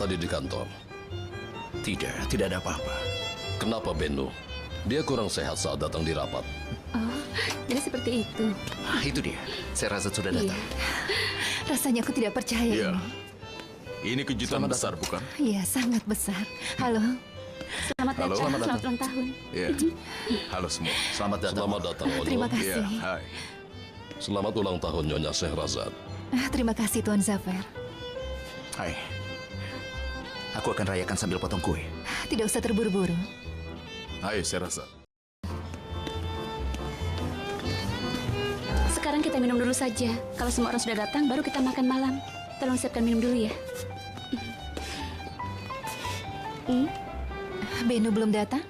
tadi di kantor? Tidak ada apa-apa. Kenapa Benu? Dia kurang sehat saat datang di rapat. Oh, jadi seperti itu. Itu dia. Saya rasa sudah Iya. datang. Rasanya aku tidak percaya Iya. ini. Ini kejutan besar, bukan? Iya, sangat besar. Halo. Selamat Halo. datang, selamat ulang tahun. Iya. Halo semua. Selamat datang. Selamat datang, Ono. Terima Iya, kasih. hai. Selamat ulang tahun, Nyonya Syahrazad. Terima kasih, Tuan Zafer. Hai. Aku akan rayakan sambil potong kue. Tidak usah terburu-buru. Hai, Syahrazad. Sekarang kita minum dulu saja. Kalau semua orang sudah datang, baru kita makan malam. Tolong siapkan minum dulu ya. Benu belum datang?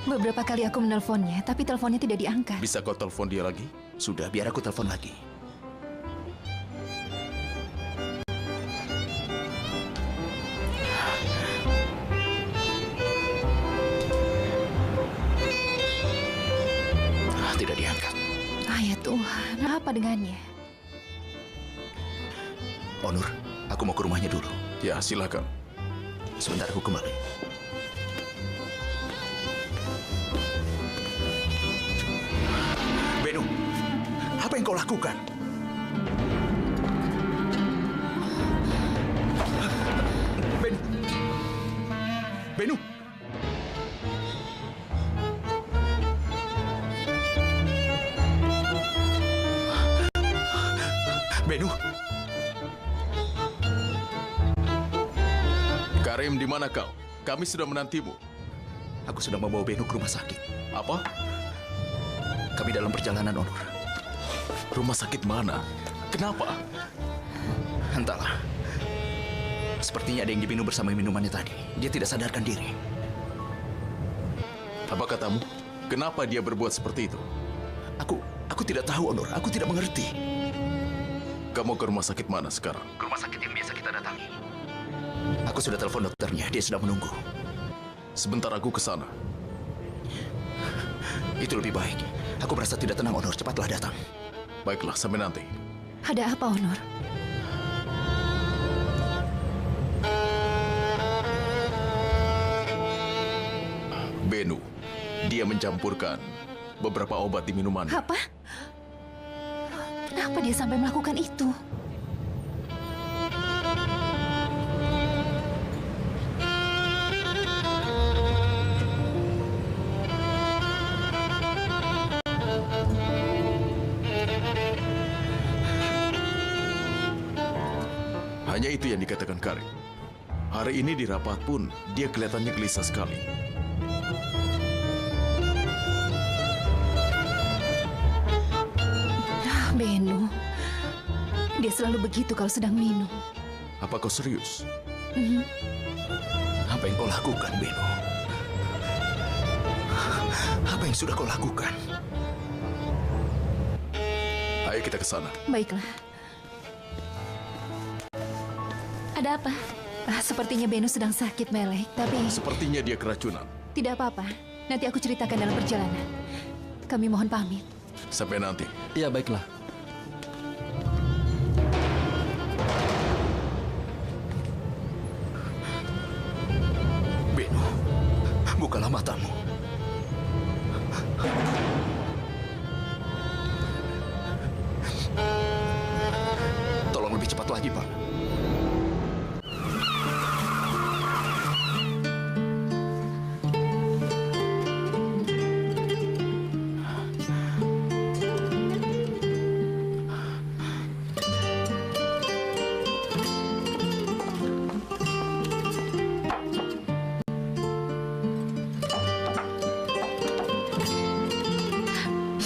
Beberapa kali aku menelponnya, tapi teleponnya tidak diangkat. Bisa kau telepon dia lagi? Sudah, biar aku telepon lagi. Tidak diangkat. Ya Tuhan, apa dengannya? Onur, aku mau ke rumahnya dulu. Ya, silakan. Sebentar aku kembali. Benu, apa yang kau lakukan? Benu. Benu. Benu. Karim, di mana kau? Kami sudah menantimu. Aku sudah membawa Benu ke rumah sakit. Apa? Kami dalam perjalanan, Onur. Rumah sakit mana? Kenapa? Entahlah. Sepertinya ada yang diminum bersama minumannya tadi. Dia tidak sadarkan diri. Apa katamu? Kenapa dia berbuat seperti itu? Aku tidak tahu, Onur. Aku tidak mengerti. Kamu ke rumah sakit mana sekarang? Ke rumah sakit yang biasa kita datangi. Aku sudah telepon dokternya. Dia sudah menunggu. Sebentar aku ke sana. Itu lebih baik. Aku merasa tidak tenang, Onur. Cepatlah datang. Baiklah, sampai nanti. Ada apa, Onur? Benu, dia mencampurkan beberapa obat di minuman. Apa? Kenapa dia sampai melakukan itu? Hanya itu yang dikatakan Karim. Hari ini di rapat pun, dia kelihatannya gelisah sekali. Benu. Dia selalu begitu kalau sedang minum. Apa kau serius? Apa yang kau lakukan, Benu? Apa yang sudah kau lakukan? Ayo kita ke sana. Baiklah. Ada apa? Sepertinya Benu sedang sakit, Melek. Tapi Sepertinya dia keracunan. tidak apa-apa. Nanti aku ceritakan dalam perjalanan. Kami mohon pamit. Sampai nanti. Iya, baiklah. Benu, bukalah matamu. Tolong lebih cepat lagi, Pak.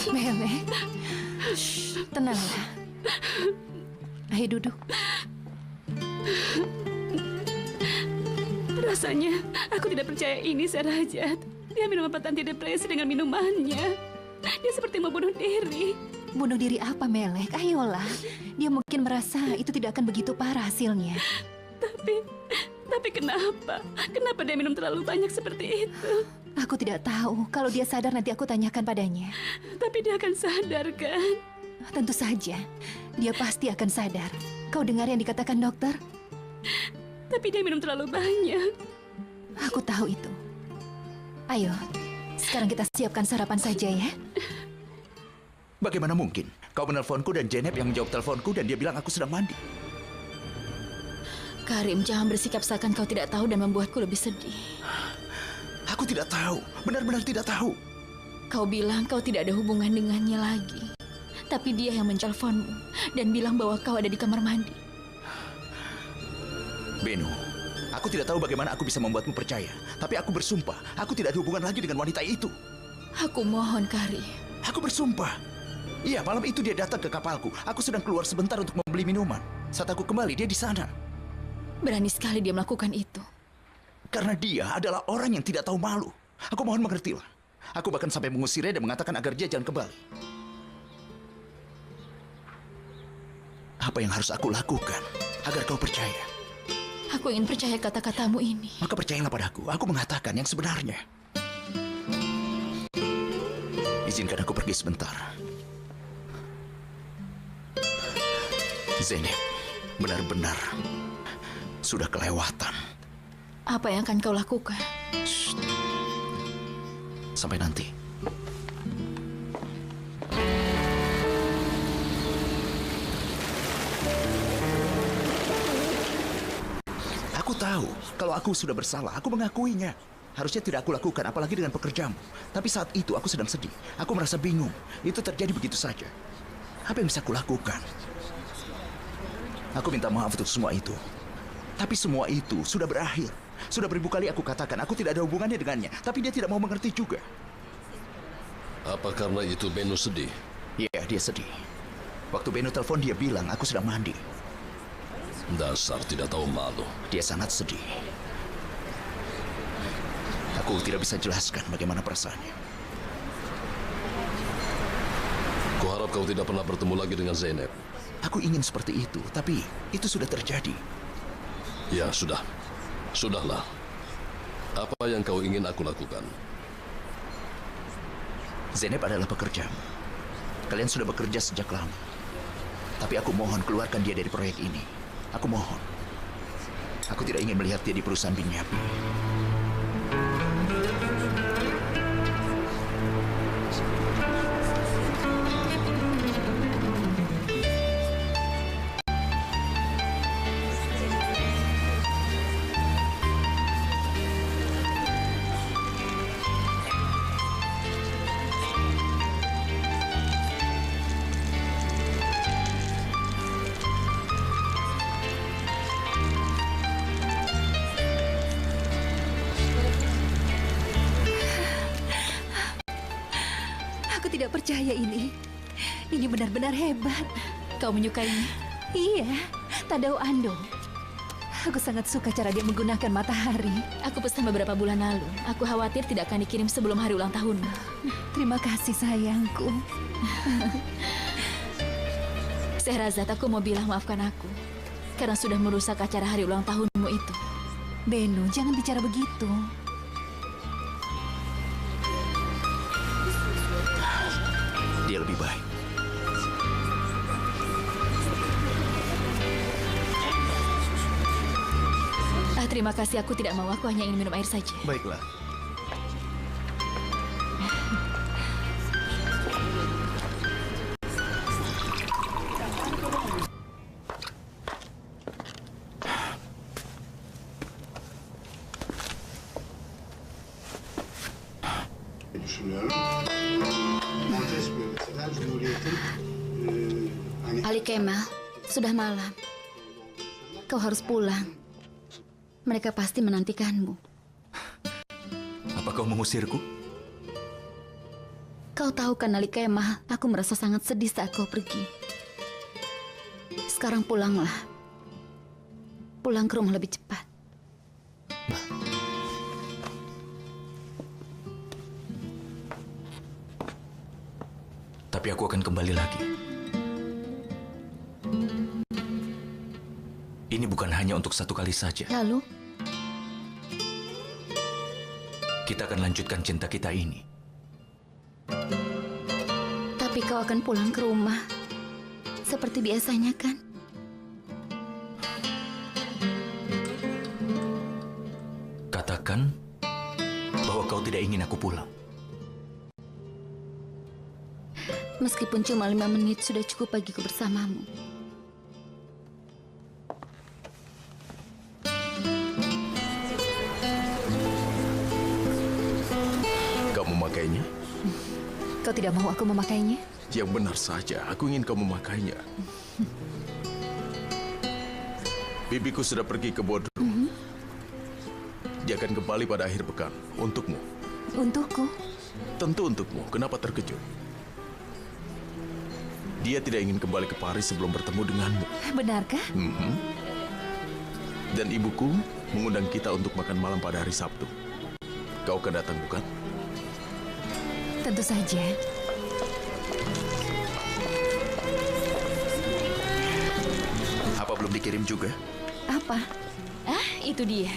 Melek. Shh, tenanglah. Ayo duduk. Rasanya aku tidak percaya ini, Syahrazad. Dia minum obat anti depresi dengan minumannya. Dia seperti mau bunuh diri. Bunuh diri apa, Melek? Ayolah. Dia mungkin merasa itu tidak akan begitu parah hasilnya. Tapi kenapa? Kenapa dia minum terlalu banyak seperti itu? Aku tidak tahu. Kalau dia sadar nanti aku tanyakan padanya. Tapi dia akan sadar, kan? Tentu saja, dia pasti akan sadar. Kau dengar yang dikatakan dokter? Tapi dia minum terlalu banyak. Aku tahu itu. Ayo, sekarang kita siapkan sarapan saja ya. Bagaimana mungkin? Kau menelponku dan Jenep yang menjawab teleponku dan dia bilang aku sedang mandi. Karim, jangan bersikap seakan kau tidak tahu dan membuatku lebih sedih. Aku tidak tahu, benar-benar tidak tahu. Kau bilang kau tidak ada hubungan dengannya lagi. Tapi dia yang menelponmu dan bilang bahwa kau ada di kamar mandi. Beno, aku tidak tahu bagaimana aku bisa membuatmu percaya. Tapi aku bersumpah, aku tidak ada hubungan lagi dengan wanita itu. Aku mohon, Karim. Aku bersumpah. Iya, malam itu dia datang ke kapalku. Aku sedang keluar sebentar untuk membeli minuman. Saat aku kembali, dia di sana. Berani sekali dia melakukan itu. Karena dia adalah orang yang tidak tahu malu. Aku mohon mengertilah. Aku bahkan sampai mengusirnya dan mengatakan agar dia jangan kembali. Apa yang harus aku lakukan agar kau percaya? Aku ingin percaya kata-katamu ini. Maka percayalah padaku. Aku mengatakan yang sebenarnya. Izinkan aku pergi sebentar. Zeynep, benar-benar sudah kelewatan. Apa yang akan kau lakukan? Shh. Sampai nanti. Aku tahu kalau aku sudah bersalah, aku mengakuinya. Harusnya tidak aku lakukan, apalagi dengan pekerjaanmu. Tapi saat itu aku sedang sedih. Aku merasa bingung. Itu terjadi begitu saja. Apa yang bisa aku lakukan? Aku minta maaf untuk semua itu. Tapi semua itu sudah berakhir. Sudah beribu kali aku katakan, aku tidak ada hubungannya dengannya. Tapi dia tidak mau mengerti juga. Apa karena itu Beno sedih? Iya, dia sedih. Waktu Beno telepon, dia bilang aku sedang mandi. Dasar tidak tahu malu. Dia sangat sedih. Aku tidak bisa jelaskan bagaimana perasaannya. Kuharap kau tidak pernah bertemu lagi dengan Zeynep. Aku ingin seperti itu, tapi itu sudah terjadi. Ya, sudah. Sudahlah. Apa yang kau ingin aku lakukan? Zeynep adalah pekerja. Kalian sudah bekerja sejak lama. Tapi aku mohon keluarkan dia dari proyek ini. Aku mohon. Aku tidak ingin melihat dia di perusahaan Binyamin. Aku tidak percaya ini. Ini benar-benar hebat. Kau menyukainya? Iya, Tadao Ando. Aku sangat suka cara dia menggunakan matahari. Aku pesan beberapa bulan lalu. Aku khawatir tidak akan dikirim sebelum hari ulang tahunmu. Terima kasih sayangku. Sehrazad, aku mau bilang maafkan aku. Karena sudah merusak acara hari ulang tahunmu itu. Beno, jangan bicara begitu. Dia lebih baik. Terima kasih, aku tidak mau. Aku hanya ingin minum air saja. Baiklah. Düşünüyorum. Montes mesela Cumhuriyet'in hani Ali Kemal, sudah malam. Kau harus pulang. Mereka pasti menantikanmu. Apa kau mengusirku? Kau tahu kan, Ali Kemal, aku merasa sangat sedih saat kau pergi. Sekarang pulanglah. Pulang ke rumah lebih cepat. Tapi aku akan kembali lagi. Ini bukan hanya untuk satu kali saja. Lalu, Kita akan lanjutkan cinta kita ini. tapi kau akan pulang ke rumah Seperti biasanya kan? Katakan bahwa kau tidak ingin aku pulang. Meskipun cuma 5 menit sudah cukup bagiku bersamamu. Kau memakainya? Kau tidak mau aku memakainya? Yang benar saja, aku ingin kau memakainya. Bibiku sudah pergi ke Bodrum. Dia akan kembali pada akhir pekan. Untukmu. Untukku? Tentu untukmu. Kenapa terkejut? Dia tidak ingin kembali ke Paris sebelum bertemu denganmu. Benarkah? Dan ibuku mengundang kita untuk makan malam pada hari Sabtu. Kau akan datang, bukan? Tentu saja. Apa belum dikirim juga? Apa? Itu dia.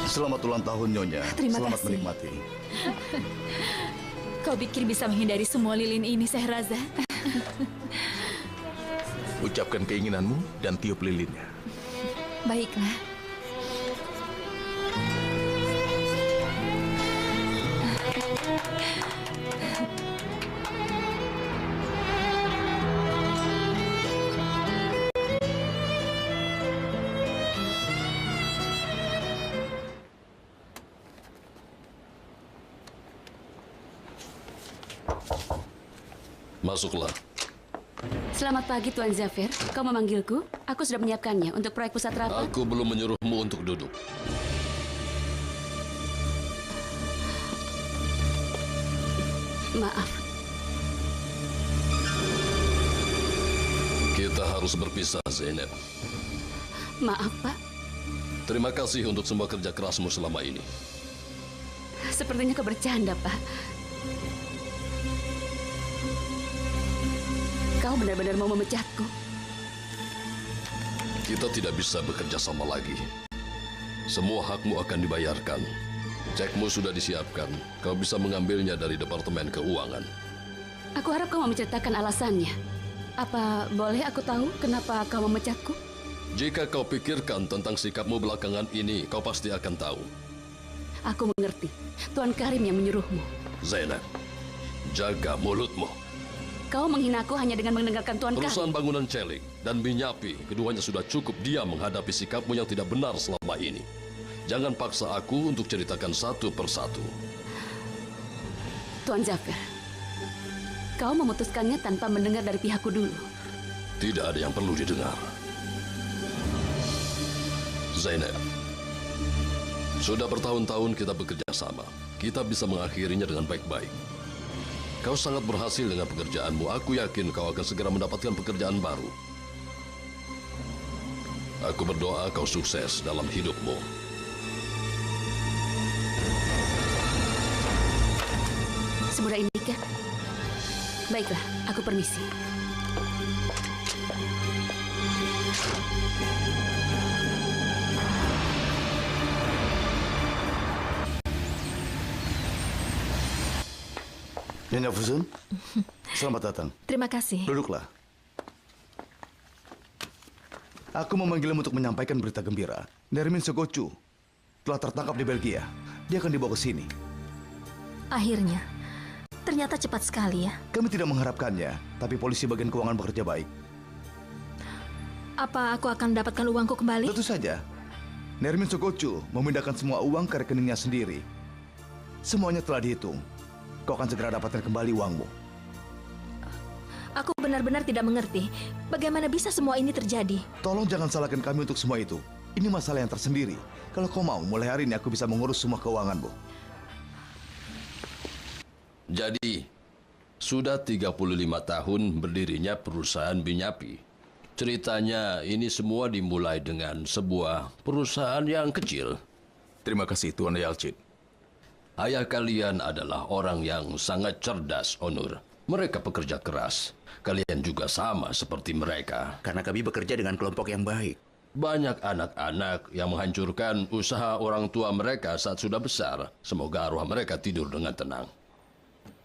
Selamat ulang tahun, Nyonya. Terima Selamat kasih. menikmati. Kau pikir bisa menghindari semua lilin ini, Sehraza? Ucapkan keinginanmu dan tiup lilinnya. Baiklah. Masuklah. Selamat pagi, Tuan Zafir. Kau memanggilku? Aku sudah menyiapkannya untuk proyek pusat rapat. Aku belum menyuruhmu untuk duduk. Maaf. Kita harus berpisah, Zainab. Maaf, Pak. Terima kasih untuk semua kerja kerasmu selama ini. Sepertinya kau bercanda, Pak. Kau benar-benar mau memecatku. Kita tidak bisa bekerja sama lagi. Semua hakmu akan dibayarkan. Cekmu sudah disiapkan. Kau bisa mengambilnya dari Departemen Keuangan. Aku harap kau mau menceritakan alasannya. Apa boleh aku tahu kenapa kau memecatku? Jika kau pikirkan tentang sikapmu belakangan ini, kau pasti akan tahu. Aku mengerti. Tuan Karim yang menyuruhmu. Zainab, jaga mulutmu. Kau menghinaku hanya dengan mendengarkan Tuan Karim. Perusahaan bangunan Celik dan Binyapi, keduanya sudah cukup diam menghadapi sikapmu yang tidak benar selama ini. Jangan paksa aku untuk ceritakan satu persatu. Tuan Zafir, kau memutuskannya tanpa mendengar dari pihakku dulu. Tidak ada yang perlu didengar. Zainab, sudah bertahun-tahun kita bekerja sama. Kita bisa mengakhirinya dengan baik-baik. Kau sangat berhasil dengan pekerjaanmu. Aku yakin kau akan segera mendapatkan pekerjaan baru. Aku berdoa kau sukses dalam hidupmu. Semudah ini kan? Baiklah, aku permisi. Nyonya Fusun, selamat datang. Terima kasih. Duduklah. Aku memanggilmu untuk menyampaikan berita gembira. Nermin Sogocu telah tertangkap di Belgia. Dia akan dibawa ke sini. Akhirnya. Ternyata cepat sekali ya. Kami tidak mengharapkannya, tapi polisi bagian keuangan bekerja baik. Apa aku akan mendapatkan uangku kembali? Tentu saja. Nermin Sogocu memindahkan semua uang ke rekeningnya sendiri. Semuanya telah dihitung. Kau akan segera dapatkan kembali uangmu. Aku benar-benar tidak mengerti. Bagaimana bisa semua ini terjadi? Tolong jangan salahkan kami untuk semua itu. Ini masalah yang tersendiri. Kalau kau mau, mulai hari ini aku bisa mengurus semua keuanganmu. Jadi, sudah 35 tahun berdirinya perusahaan Binyapi. Ceritanya ini semua dimulai dengan sebuah perusahaan yang kecil. Terima kasih, Tuan Yalcin. Ayah kalian adalah orang yang sangat cerdas, Onur. Mereka pekerja keras. Kalian juga sama seperti mereka. Karena kami bekerja dengan kelompok yang baik. Banyak anak-anak yang menghancurkan usaha orang tua mereka saat sudah besar. Semoga arwah mereka tidur dengan tenang.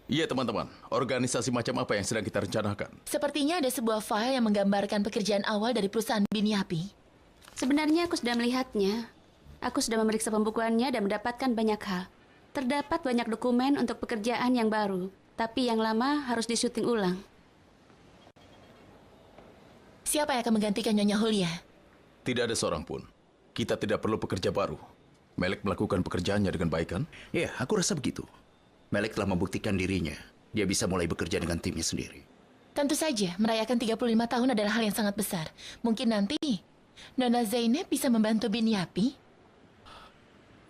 Iya teman-teman, organisasi macam apa yang sedang kita rencanakan? Sepertinya ada sebuah file yang menggambarkan pekerjaan awal dari perusahaan Binyapi. Sebenarnya aku sudah melihatnya. Aku sudah memeriksa pembukuannya dan mendapatkan banyak hal. Terdapat banyak dokumen untuk pekerjaan yang baru, tapi yang lama harus disyuting ulang. Siapa yang akan menggantikan Nyonya Julia? Tidak ada seorang pun. Kita tidak perlu pekerja baru. Melek melakukan pekerjaannya dengan baik kan? Ya, aku rasa begitu. Melek telah membuktikan dirinya. Dia bisa mulai bekerja dengan timnya sendiri. Tentu saja, merayakan 35 tahun adalah hal yang sangat besar. Mungkin nanti Nona Zainab bisa membantu Binyapi.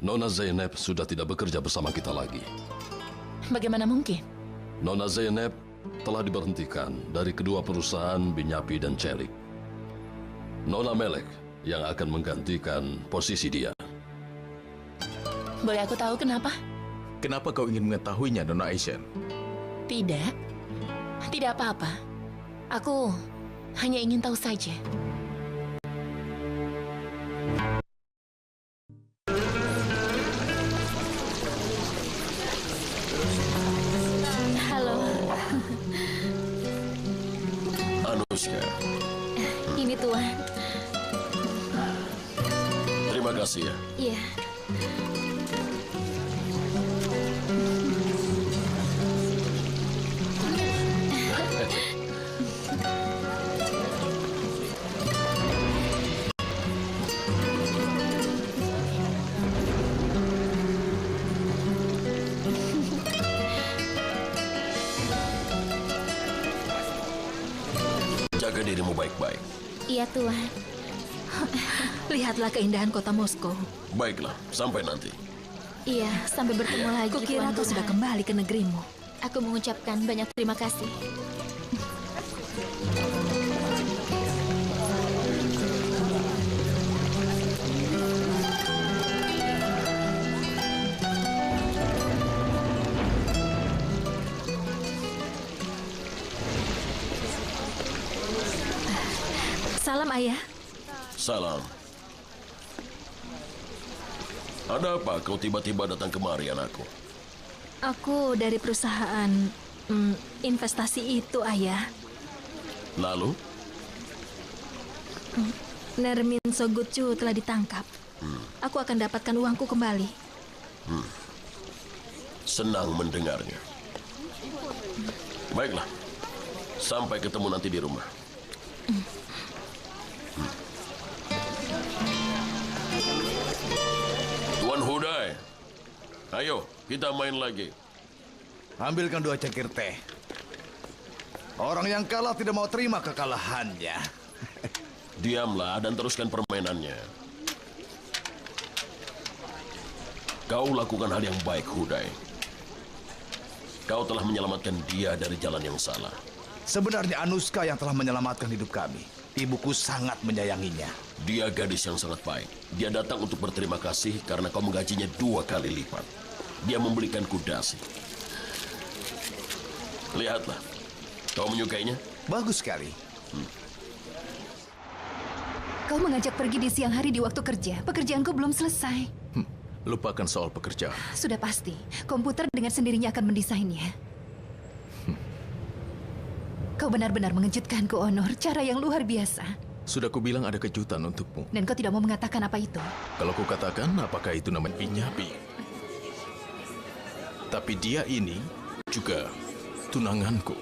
Nona Zainab sudah tidak bekerja bersama kita lagi. Bagaimana mungkin? Nona Zainab telah diberhentikan dari kedua perusahaan Binyapi dan Celik. Nona Melek yang akan menggantikan posisi dia. Boleh aku tahu kenapa? Kenapa kau ingin mengetahuinya, Nona Aisyah? Tidak. Tidak apa-apa. Aku hanya ingin tahu saja. Halo, Anushka, ini Tuan. terima kasih ya. Iya. Jaga dirimu baik-baik. Iya, Tuan. Lihatlah keindahan kota Moskow. Baiklah, sampai nanti. Iya, sampai bertemu lagi. Kukira Tuan kau sudah Tuhan. kembali ke negerimu. Aku mengucapkan banyak terima kasih. Salam, Ayah. Salam. Ada apa kau tiba-tiba datang kemari, anakku? Aku dari perusahaan investasi itu, Ayah. Lalu? Nermin Sogutju telah ditangkap. Aku akan dapatkan uangku kembali. Senang mendengarnya. Baiklah. Sampai ketemu nanti di rumah. Tuan Hudai, ayo kita main lagi. Ambilkan 2 cangkir teh. Orang yang kalah tidak mau terima kekalahannya. Diamlah dan teruskan permainannya. Kau lakukan hal yang baik, Hudai. Kau telah menyelamatkan dia dari jalan yang salah. Sebenarnya Anushka yang telah menyelamatkan hidup kami. Ibuku sangat menyayanginya. Dia gadis yang sangat baik. Dia datang untuk berterima kasih karena kau menggajinya 2 kali lipat. Dia membelikan kudasi. Lihatlah. Kau menyukainya? Bagus sekali. Kau mengajak pergi di siang hari di waktu kerja. Pekerjaanku belum selesai. Lupakan soal pekerjaan. Sudah pasti, komputer dengan sendirinya akan mendesainnya. Kau benar-benar mengejutkanku, Onur. Cara yang luar biasa. Sudah kubilang ada kejutan untukmu. Dan kau tidak mau mengatakan apa itu. Kalau kukatakan, apakah itu namanya Binyapi? Tapi dia ini juga tunanganku.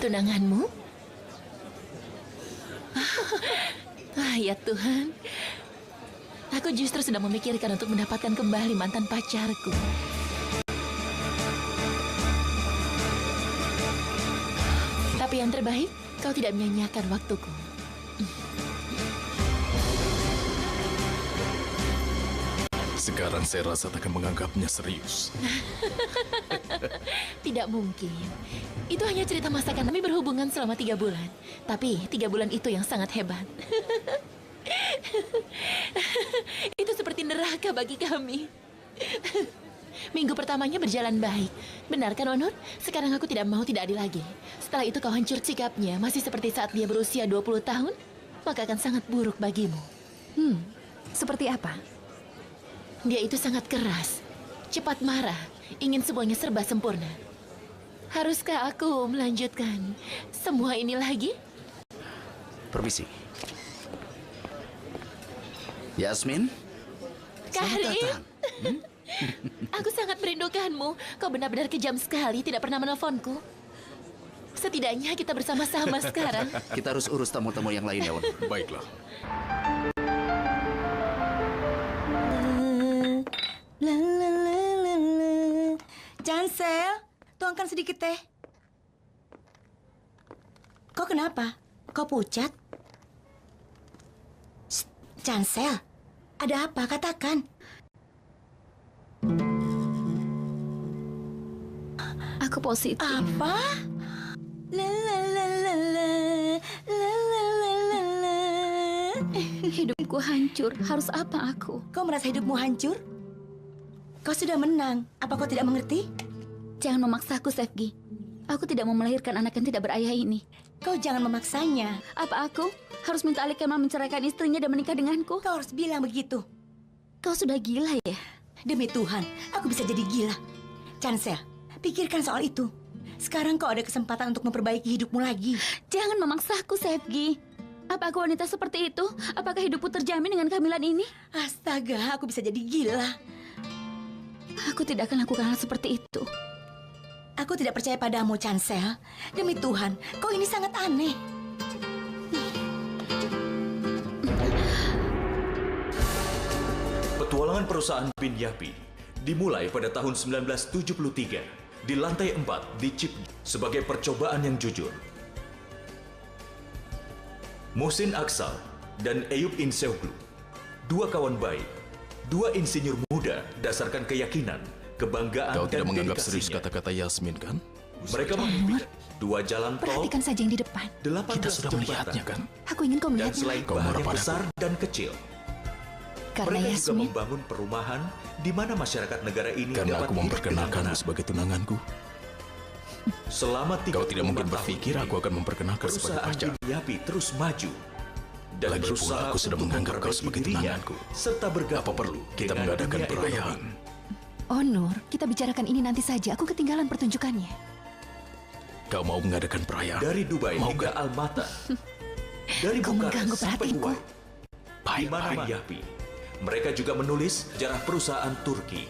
Tunanganmu? Ya Tuhan. Aku justru sedang memikirkan untuk mendapatkan kembali mantan pacarku. Tapi yang terbaik, kau tidak menyanyiakan waktuku. Sekarang saya rasa akan menganggapnya serius. Tidak mungkin. Itu hanya cerita masakan kami berhubungan selama 3 bulan. Tapi 3 bulan itu yang sangat hebat. Itu seperti neraka bagi kami. Minggu pertamanya berjalan baik. Benar kan, Onur? Sekarang aku tidak adil lagi. Setelah itu kau hancur sikapnya, masih seperti saat dia berusia 20 tahun, maka akan sangat buruk bagimu. Seperti apa? Dia itu sangat keras, cepat marah, ingin semuanya serba sempurna. Haruskah aku melanjutkan semua ini lagi? Permisi. Yasmin? Selamat Karim, datang. aku sangat merindukanmu. Kau benar-benar kejam sekali, tidak pernah menelponku. Setidaknya kita bersama-sama sekarang. Kita harus urus tamu-tamu yang lain ya, Wan. Baiklah. Chancel, tuangkan sedikit teh. Kau kenapa? Kau pucat? Shh, Chancel, ada apa? Katakan. Aku positif. Apa? La la la la la, la la la la la. Hidupku hancur. Harus apa aku? Kau merasa hidupmu hancur? Kau sudah menang. Apa kau tidak mengerti? Jangan memaksaku, Sevgi. Aku tidak mau melahirkan anak yang tidak berayah ini. Kau jangan memaksanya. Apa aku harus minta Ali Kemal menceraikan istrinya dan menikah denganku? Kau harus bilang begitu. Kau sudah gila ya? Demi Tuhan, aku bisa jadi gila. Chancel, pikirkan soal itu. Sekarang kau ada kesempatan untuk memperbaiki hidupmu lagi. Jangan memaksaku, Sevgi. Apa aku wanita seperti itu? Apakah hidupku terjamin dengan kehamilan ini? Astaga, aku bisa jadi gila. Aku tidak akan lakukan hal seperti itu. Aku tidak percaya padamu, Chancel. Demi Tuhan, kau ini sangat aneh. Petualangan perusahaan Pinyapi dimulai pada tahun 1973 di lantai 4 di Chip sebagai percobaan yang jujur. Muhsin Aksal dan Eyüp Inseoglu, dua kawan baik, dua insinyur muda dasarkan keyakinan, kebanggaan Kau dan tidak menganggap serius dedikasinya. kata-kata Yasmin, kan? Mereka memimpikan dua jalan tol, Perhatikan saja yang di depan. 18 Kita sudah jembatan, melihatnya, kan? Aku ingin kau dan melihatnya. selain Kau bahan marah yang padaku. besar dan kecil. Karena Mereka juga Yasmin, membangun perumahan di mana masyarakat negara ini Karena dapat aku hidup dengan memperkenalkanmu tenang. sebagai tunanganku. Selama 35 Kau tidak mungkin tahun berpikir ini, aku akan memperkenalkan sebagai perusahaan pacar. Pinyapi terus maju dan Lagi pula berusaha aku sudah untuk menganggap kau memperbaiki sebagai dirinya, tunanganku. serta bergabung Apa perlu kita dengan mengadakan dunia perayaan? ekonomi. oh Nur, kita bicarakan ini nanti saja. Aku ketinggalan pertunjukannya. Kau mau mengadakan perayaan? Dari Dubai Mau hingga kan? Almaty, dari Kau mengganggu Bukares sampai perhatianku. Kuwait, di mana Pinyapi. Mereka juga menulis sejarah perusahaan Turki.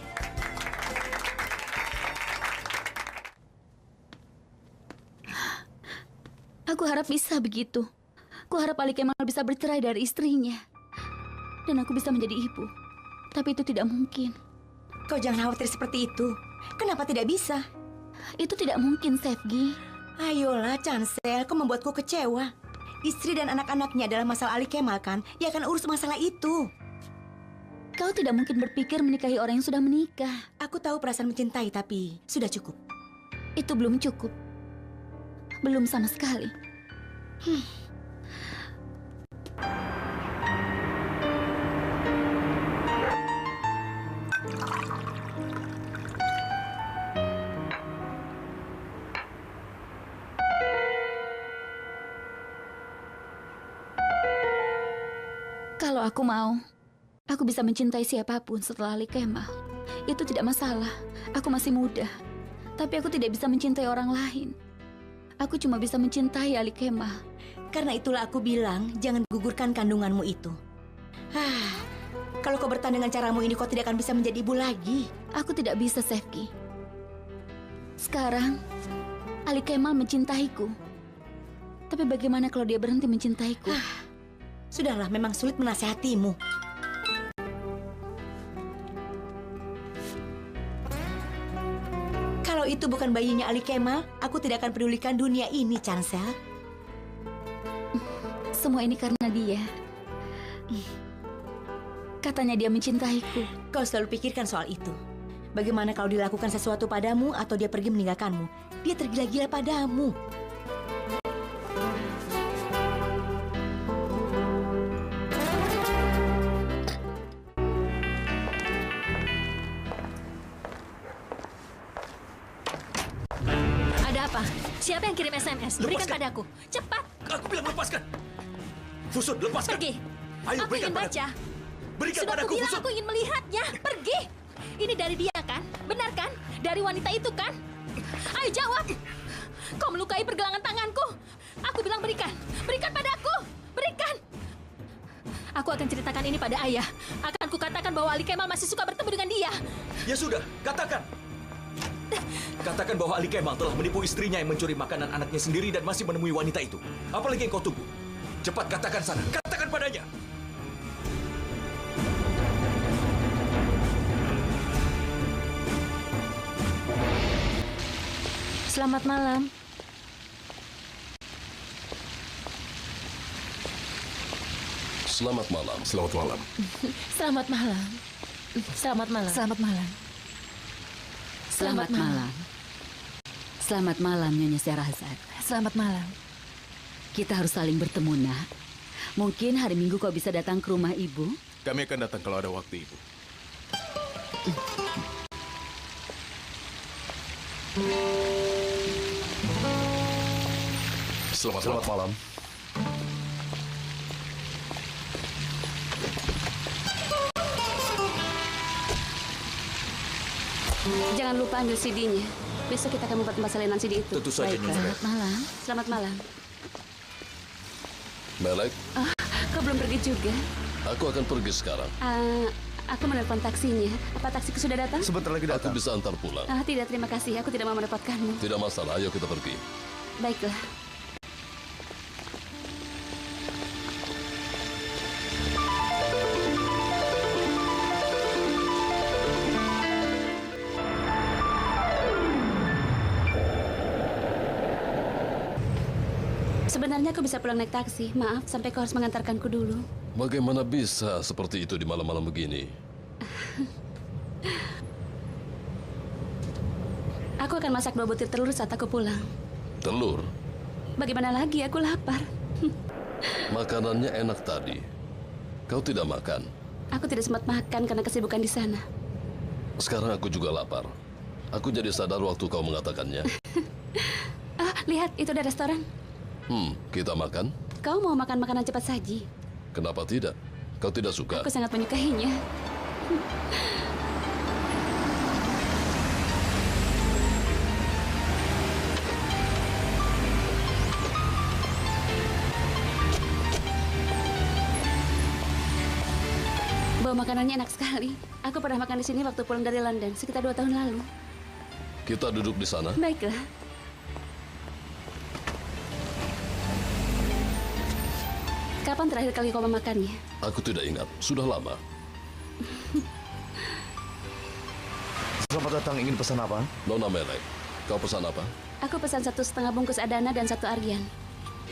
aku harap bisa begitu. Kuharap Ali Kemal bisa bercerai dari istrinya. Dan aku bisa menjadi ibu. Tapi itu tidak mungkin. Kau jangan khawatir seperti itu. Kenapa tidak bisa? Itu tidak mungkin, Sevgi. Ayolah, Chancel, kau membuatku kecewa. Istri dan anak-anaknya adalah masalah Ali Kemal, kan? Dia akan urus masalah itu. Kau tidak mungkin berpikir menikahi orang yang sudah menikah. Aku tahu perasaan mencintai, tapi sudah cukup. Itu belum cukup. Belum sama sekali. Kalau aku mau, aku bisa mencintai siapapun setelah Ali Kemal. Itu tidak masalah. Aku masih muda. Tapi aku tidak bisa mencintai orang lain. Aku cuma bisa mencintai Ali Kemal. Karena itulah aku bilang, jangan gugurkan kandunganmu itu. Kalau kau bertahan dengan caramu ini, kau tidak akan bisa menjadi ibu lagi. Aku tidak bisa, Sevgi. Sekarang, Ali Kemal mencintaiku. Tapi bagaimana kalau dia berhenti mencintaiku? Sudahlah, memang sulit menasehatimu. Kalau itu bukan bayinya Ali Kemal, aku tidak akan pedulikan dunia ini, Chancel. Semua ini karena dia. Katanya dia mencintaiku. Kau selalu pikirkan soal itu. Bagaimana kalau dilakukan sesuatu padamu atau dia pergi meninggalkanmu? Dia tergila-gila padamu. Siapa yang kirim SMS? Berikan Lepaskan. padaku. Cepat. Aku bilang lepaskan. Fusun, lepaskan. Pergi. Ayo, Aku berikan ingin padaku. baca. Berikan Sudah padaku, aku bilang Fusun. aku ingin melihatnya. Pergi. Ini dari dia kan? Benar kan? Dari wanita itu kan? Ayo jawab. Kau melukai pergelangan tanganku. Aku bilang berikan. Berikan padaku. Berikan. Aku akan ceritakan ini pada ayah. Akan kukatakan bahwa Ali Kemal masih suka bertemu dengan dia. Ya sudah, katakan. Katakan bahwa Ali Kemal telah menipu istrinya yang mencuri makanan anaknya sendiri dan masih menemui wanita itu. Apalagi yang kau tunggu? Cepat katakan sana. Katakan padanya. Selamat malam. Selamat malam. Selamat malam. Selamat malam. Selamat malam. Selamat malam. Selamat malam. Selamat malam, Nyonya Sherazad. Selamat malam. Kita harus saling bertemu, nak. Mungkin hari Minggu kau bisa datang ke rumah ibu. Kami akan datang kalau ada waktu, Ibu. Selamat malam. Jangan lupa ambil CD-nya. Besok kita akan membuat salinan CD itu. Tentu saja, Baiklah. Nyonya. Selamat malam. Selamat malam. Melek, Kau belum pergi juga? aku akan pergi sekarang. Aku menelpon taksinya. Apa taksiku sudah datang? Sebentar lagi Aku datang. bisa antar pulang. Tidak, terima kasih. Aku tidak mau merepotkanmu. Tidak masalah, ayo kita pergi. Baiklah. Sebenarnya aku bisa pulang naik taksi. Maaf, sampai kau harus mengantarkanku dulu. Bagaimana bisa seperti itu di malam-malam begini? Aku akan masak 2 butir telur saat aku pulang. Telur, Bagaimana lagi? Aku lapar. makanannya enak tadi. Kau tidak makan. Aku tidak sempat makan karena kesibukan di sana. Sekarang aku juga lapar. Aku jadi sadar waktu kau mengatakannya. Lihat, itu ada restoran. Kita makan? Kau mau makan makanan cepat saji? Kenapa tidak? Kau tidak suka? Aku sangat menyukainya. Bawa makanannya enak sekali. Aku pernah makan di sini waktu pulang dari London, sekitar 2 tahun lalu. Kita duduk di sana. Baiklah. Kapan terakhir kali kau memakannya? Aku tidak ingat. Sudah lama. Selamat datang, ingin pesan apa? Nona Melek, kau pesan apa? Aku pesan 1,5 bungkus Adana dan 1 Aryan.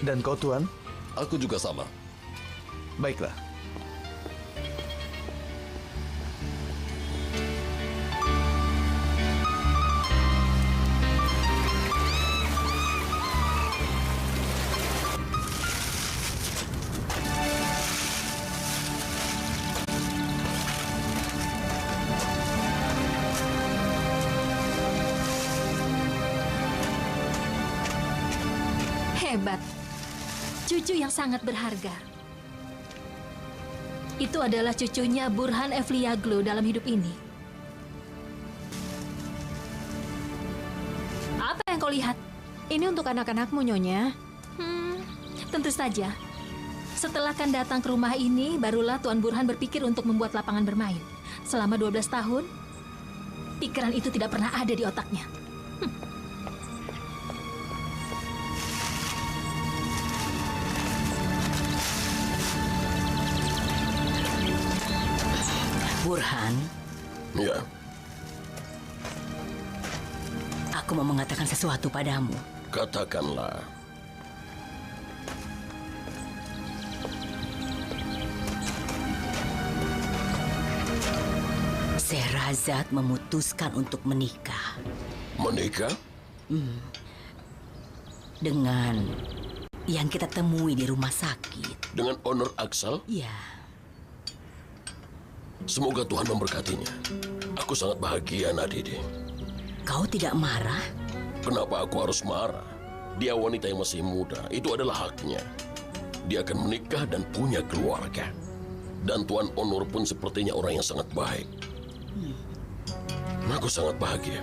Dan kau, Tuan? Aku juga sama. Baiklah. Hebat. Cucu yang sangat berharga. Itu adalah cucunya Burhan Evliaglo dalam hidup ini. Apa yang kau lihat? Ini untuk anak-anakmu, Nyonya. Tentu saja. Setelah kan datang ke rumah ini, barulah Tuan Burhan berpikir untuk membuat lapangan bermain. Selama 12 tahun, pikiran itu tidak pernah ada di otaknya. Burhan, Ya, aku mau mengatakan sesuatu padamu. katakanlah. Sherazad memutuskan untuk menikah. Menikah? Dengan yang kita temui di rumah sakit. Dengan Honor Aksal? Ya, Semoga Tuhan memberkatinya. Aku sangat bahagia, Nadidi. kau tidak marah? Kenapa aku harus marah? Dia wanita yang masih muda, itu adalah haknya. Dia akan menikah dan punya keluarga. Dan Tuan Onur pun sepertinya orang yang sangat baik. Aku sangat bahagia.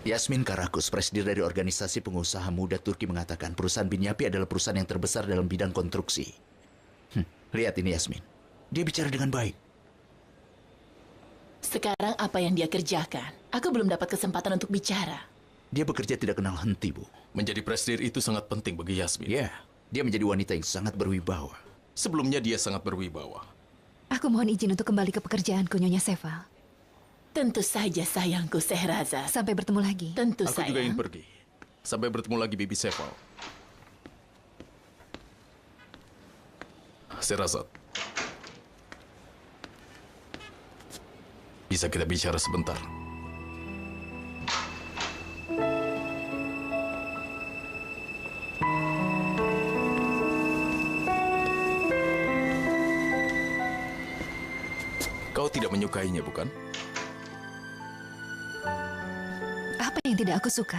Yasmin Karakus, presiden dari organisasi pengusaha muda Turki mengatakan perusahaan Binyapi adalah perusahaan yang terbesar dalam bidang konstruksi. Lihat ini Yasmin, dia bicara dengan baik. Sekarang apa yang dia kerjakan? Aku belum dapat kesempatan untuk bicara. Dia bekerja tidak kenal henti, Bu. Menjadi presiden itu sangat penting bagi Yasmin. Ya, dia menjadi wanita yang sangat berwibawa. Sebelumnya dia sangat berwibawa. Aku mohon izin untuk kembali ke pekerjaanku, Nyonya Seval. Tentu saja sayangku, Sehraza. Sampai bertemu lagi. Tentu Aku sayang. juga ingin pergi. Sampai bertemu lagi, Bibi Seval. Sherazad. Bisa kita bicara sebentar? Kau tidak menyukainya, bukan? Apa yang tidak aku suka?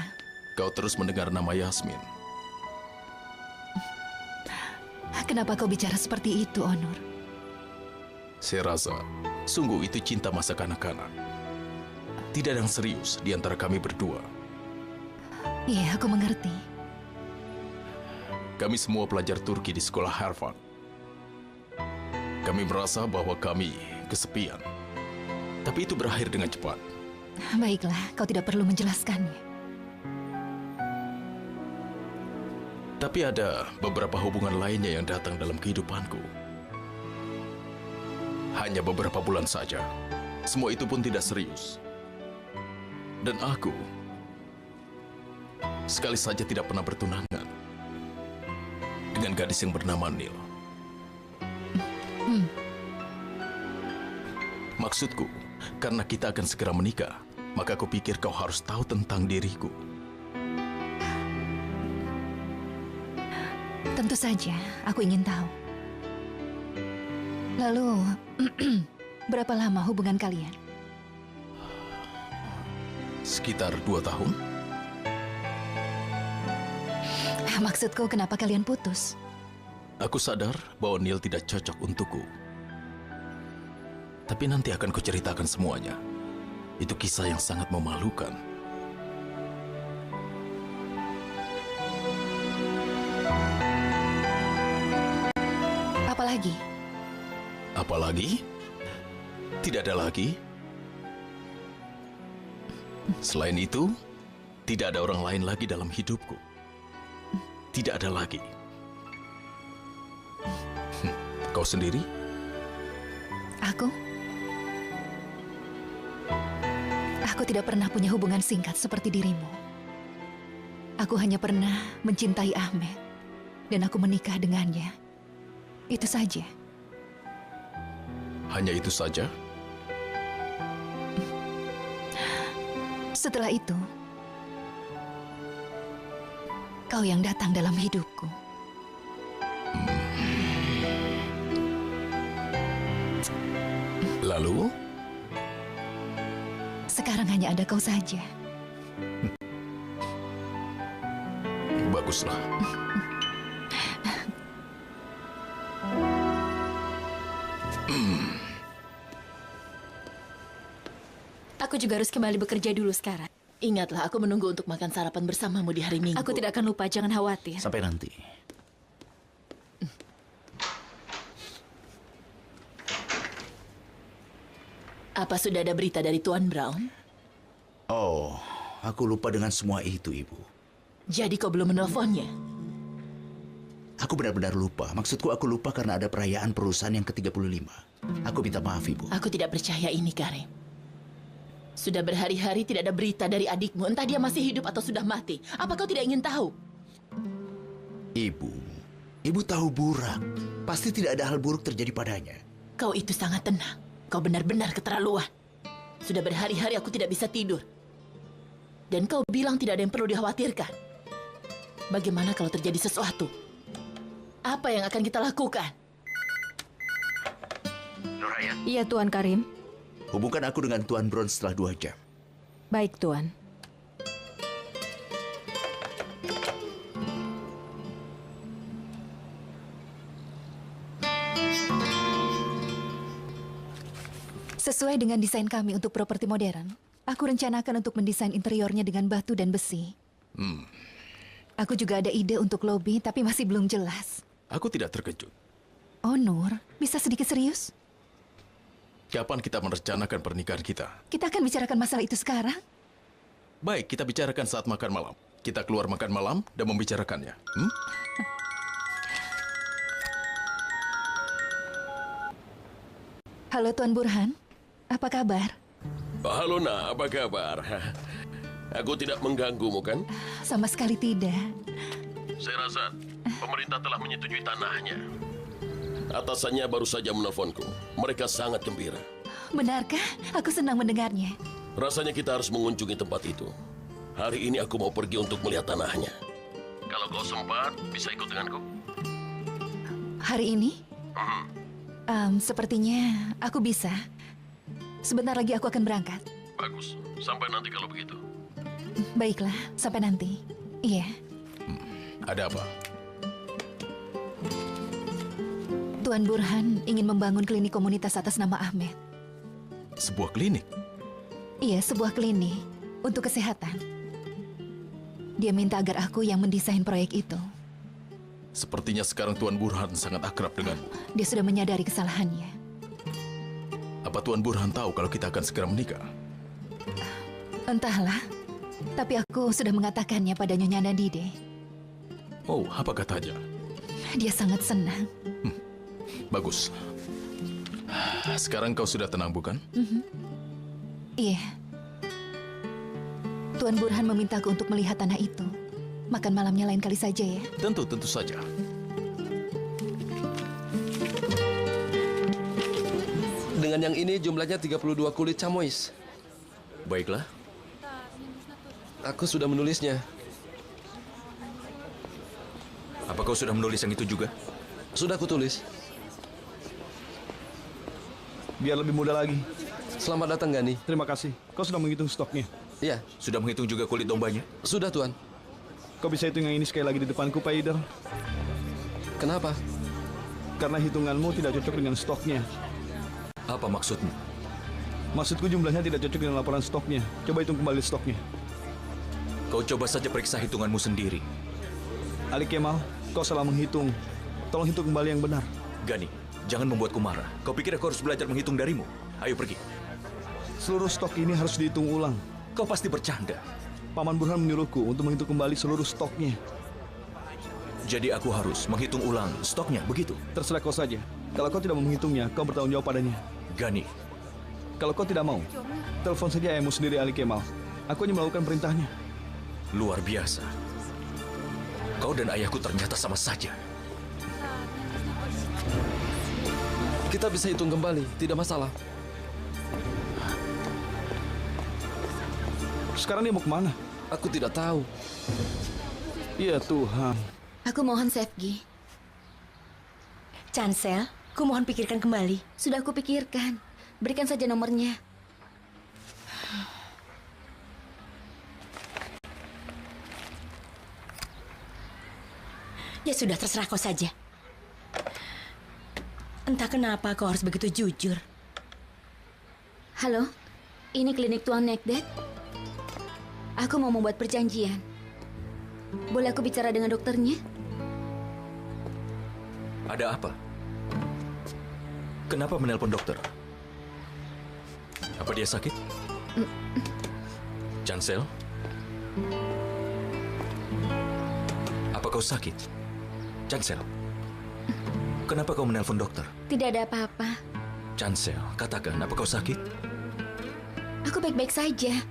Kau terus mendengar nama Yasmin. Kenapa kau bicara seperti itu, Onur? Saya rasa, sungguh itu cinta masa kanak-kanak. Tidak ada yang serius di antara kami berdua. Iya, aku mengerti. Kami semua pelajar Turki di sekolah Harvard. Kami merasa bahwa kami kesepian. Tapi itu berakhir dengan cepat. Baiklah, kau tidak perlu menjelaskannya. Tapi ada beberapa hubungan lainnya yang datang dalam kehidupanku. Hanya beberapa bulan saja. Semua itu pun tidak serius. Dan aku sekali saja tidak pernah bertunangan dengan gadis yang bernama Nil. Maksudku, karena kita akan segera menikah, maka aku pikir kau harus tahu tentang diriku. Tentu saja, aku ingin tahu. Lalu, berapa lama hubungan kalian? Sekitar 2 tahun. Maksudku, kenapa kalian putus? Aku sadar bahwa Neil tidak cocok untukku. Tapi nanti akan kuceritakan semuanya. Itu kisah yang sangat memalukan. Apalagi? Apalagi? Tidak ada lagi. Selain itu, tidak ada orang lain lagi dalam hidupku. Tidak ada lagi. Kau sendiri? Aku? Aku tidak pernah punya hubungan singkat seperti dirimu. Aku hanya pernah mencintai Ahmed, dan aku menikah dengannya. Itu saja. Hanya itu saja? Setelah itu, kau yang datang dalam hidupku. Lalu? Sekarang hanya ada kau saja. Baguslah. Aku juga harus kembali bekerja dulu sekarang. Ingatlah, aku menunggu untuk makan sarapan bersamamu di hari Minggu. Aku tidak akan lupa, jangan khawatir. Sampai nanti. Apa sudah ada berita dari Tuan Brown? Oh, aku lupa dengan semua itu, Ibu. Jadi kau belum menelponnya? Aku benar-benar lupa. Maksudku aku lupa karena ada perayaan perusahaan yang ke-35. Aku minta maaf, Ibu. Aku tidak percaya ini, Karim. Sudah berhari-hari tidak ada berita dari adikmu. Entah dia masih hidup atau sudah mati. Apa kau tidak ingin tahu? Ibu tahu Burak. Pasti tidak ada hal buruk terjadi padanya. Kau itu sangat tenang. Kau benar-benar keterlaluan. Sudah berhari-hari aku tidak bisa tidur. Dan kau bilang tidak ada yang perlu dikhawatirkan. Bagaimana kalau terjadi sesuatu? Apa yang akan kita lakukan? Nuraya, Iya, Tuan Karim. hubungkan aku dengan Tuan Brown setelah 2 jam. Baik, Tuan. Sesuai dengan desain kami untuk properti modern, aku rencanakan untuk mendesain interiornya dengan batu dan besi. Aku juga ada ide untuk lobi, tapi masih belum jelas. Aku tidak terkejut. Oh, Nur, bisa sedikit serius? Kapan kita merencanakan pernikahan kita? Kita akan bicarakan masalah itu sekarang. Baik, kita bicarakan saat makan malam. Kita keluar makan malam dan membicarakannya. Halo, Tuan Burhan. Apa kabar? Halo, Nak. Apa kabar? Aku tidak mengganggumu, kan? Sama sekali tidak. Saya rasa pemerintah telah menyetujui tanahnya. Atasannya baru saja menelponku. Mereka sangat gembira. Benarkah? Aku senang mendengarnya. Rasanya kita harus mengunjungi tempat itu. Hari ini aku mau pergi untuk melihat tanahnya. Kalau kau sempat, bisa ikut denganku? Hari ini? Sepertinya aku bisa. Sebentar lagi aku akan berangkat. Bagus. Sampai nanti kalau begitu. Baiklah, sampai nanti. Iya. Ada apa? Tuan Burhan ingin membangun klinik komunitas atas nama Ahmed. Sebuah klinik? Iya, sebuah klinik untuk kesehatan. Dia minta agar aku yang mendesain proyek itu. Sepertinya sekarang Tuan Burhan sangat akrab denganmu. Dia sudah menyadari kesalahannya. Apa Tuan Burhan tahu kalau kita akan segera menikah? Entahlah, tapi aku sudah mengatakannya pada Nyonya Nadide. Oh, apa katanya? Dia sangat senang. Bagus. Sekarang kau sudah tenang, bukan? Iya. Tuan Burhan memintaku untuk melihat tanah itu. Makan malamnya lain kali saja ya. Tentu saja. Dengan yang ini jumlahnya 32 kulit camois. Baiklah. Aku sudah menulisnya. Apa kau sudah menulis yang itu juga? Sudah aku tulis. Biar lebih mudah lagi. Selamat datang, Gani. Terima kasih. Kau sudah menghitung stoknya? Iya. Sudah menghitung juga kulit dombanya? Sudah, Tuan. Kau bisa hitung yang ini sekali lagi di depanku, Pak Ider. Kenapa? Karena hitunganmu tidak cocok dengan stoknya. Apa maksudmu? Maksudku jumlahnya tidak cocok dengan laporan stoknya. Coba hitung kembali stoknya. Kau coba saja periksa hitunganmu sendiri. Ali Kemal, kau salah menghitung. Tolong hitung kembali yang benar. Gani, jangan membuatku marah. Kau pikir aku harus belajar menghitung darimu? Ayo pergi. Seluruh stok ini harus dihitung ulang. Kau pasti bercanda. Paman Burhan menyuruhku untuk menghitung kembali seluruh stoknya. Jadi aku harus menghitung ulang stoknya, begitu? Terserah kau saja. Kalau kau tidak mau menghitungnya, kau bertanggung jawab padanya. Gani. Kalau kau tidak mau, telepon saja ayahmu sendiri, Ali Kemal. Aku hanya melakukan perintahnya. Luar biasa. Kau dan ayahku ternyata sama saja. Kita bisa hitung kembali, tidak masalah. Sekarang dia mau kemana? Aku tidak tahu. Ya Tuhan. Aku mohon, Sefgi. Chancel, ku mohon pikirkan kembali. Sudah aku pikirkan. Berikan saja nomornya. Ya sudah, terserah kau saja. Entah kenapa kau harus begitu jujur. Halo, ini klinik Tuan Nekdet. Aku mau membuat perjanjian. Boleh aku bicara dengan dokternya? Ada apa? Kenapa menelpon dokter? Apa dia sakit? Chancel? Apa kau sakit? Chancel? Kenapa kau menelpon dokter? Tidak ada apa-apa. Chancel, katakan, apa kau sakit? Aku baik-baik saja.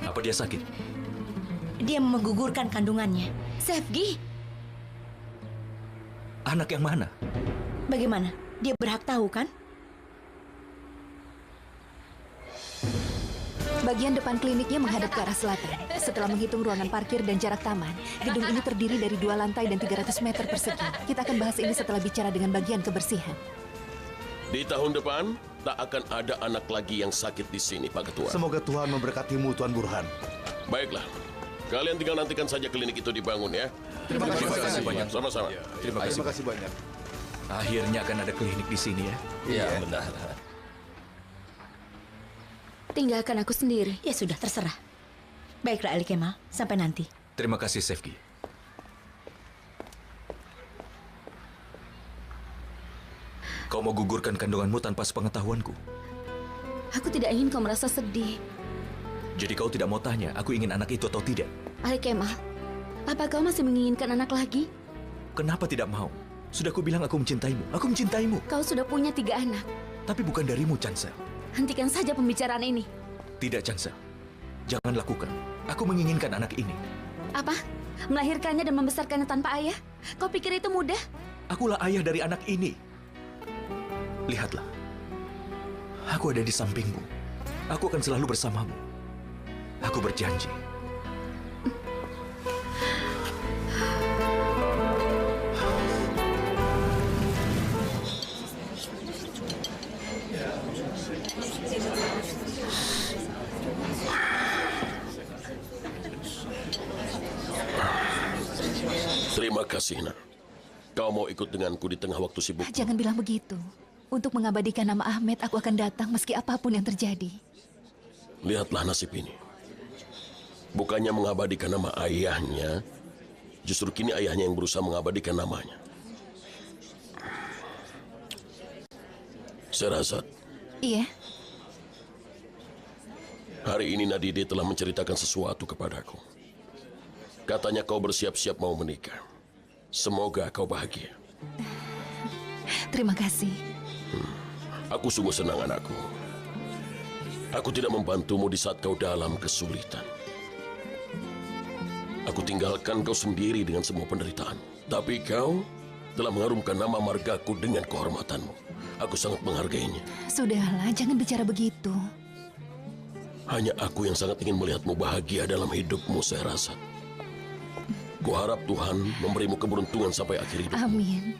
Apa dia sakit? Dia menggugurkan kandungannya. Sefgi! Anak yang mana? Bagaimana? Dia berhak tahu, kan? Bagian depan kliniknya menghadap ke arah selatan. Setelah menghitung ruangan parkir dan jarak taman, gedung ini terdiri dari 2 lantai dan 300 meter persegi. Kita akan bahas ini setelah bicara dengan bagian kebersihan. Di tahun depan, tak akan ada anak lagi yang sakit di sini, Pak Ketua. Semoga Tuhan memberkatimu, Tuan Burhan. Baiklah, kalian tinggal nantikan saja klinik itu dibangun ya. Terima kasih banyak. Sama-sama. Terima kasih banyak. Akhirnya akan ada klinik di sini ya. Iya, benar. Tinggalkan aku sendiri. Ya sudah, terserah. Baiklah, Ali Kemal. Sampai nanti. Terima kasih, Sefki. Kau mau gugurkan kandunganmu tanpa sepengetahuanku? Aku tidak ingin kau merasa sedih. Jadi kau tidak mau tanya, aku ingin anak itu atau tidak? Ali Kemal, apa kau masih menginginkan anak lagi? Kenapa tidak mau? Sudah aku bilang aku mencintaimu. Aku mencintaimu. Kau sudah punya 3 anak. Tapi bukan darimu, Chancel. Hentikan saja pembicaraan ini. Tidak, Chancel. Jangan lakukan. Aku menginginkan anak ini. Apa? Melahirkannya dan membesarkannya tanpa ayah? Kau pikir itu mudah? Akulah ayah dari anak ini. Lihatlah. Aku ada di sampingmu. Aku akan selalu bersamamu. Aku berjanji. Terima kasih, Nak. Kau mau ikut denganku di tengah waktu sibuk? Jangan bilang begitu. Untuk mengabadikan nama Ahmed, aku akan datang meski apapun yang terjadi. Lihatlah nasib ini. Bukannya mengabadikan nama ayahnya, justru kini ayahnya yang berusaha mengabadikan namanya. Sherazad. Iya. Hari ini Nadide telah menceritakan sesuatu kepadaku. Katanya kau bersiap-siap mau menikah. Semoga kau bahagia. Terima kasih. Aku sungguh senang, anakku. Aku tidak membantumu di saat kau dalam kesulitan. Aku tinggalkan kau sendiri dengan semua penderitaan. Tapi kau telah mengharumkan nama margaku dengan kehormatanmu. Aku sangat menghargainya. Sudahlah, jangan bicara begitu. Hanya aku yang sangat ingin melihatmu bahagia dalam hidupmu, Sherazad. Kuharap Tuhan memberimu keberuntungan sampai akhir hidup. Amin.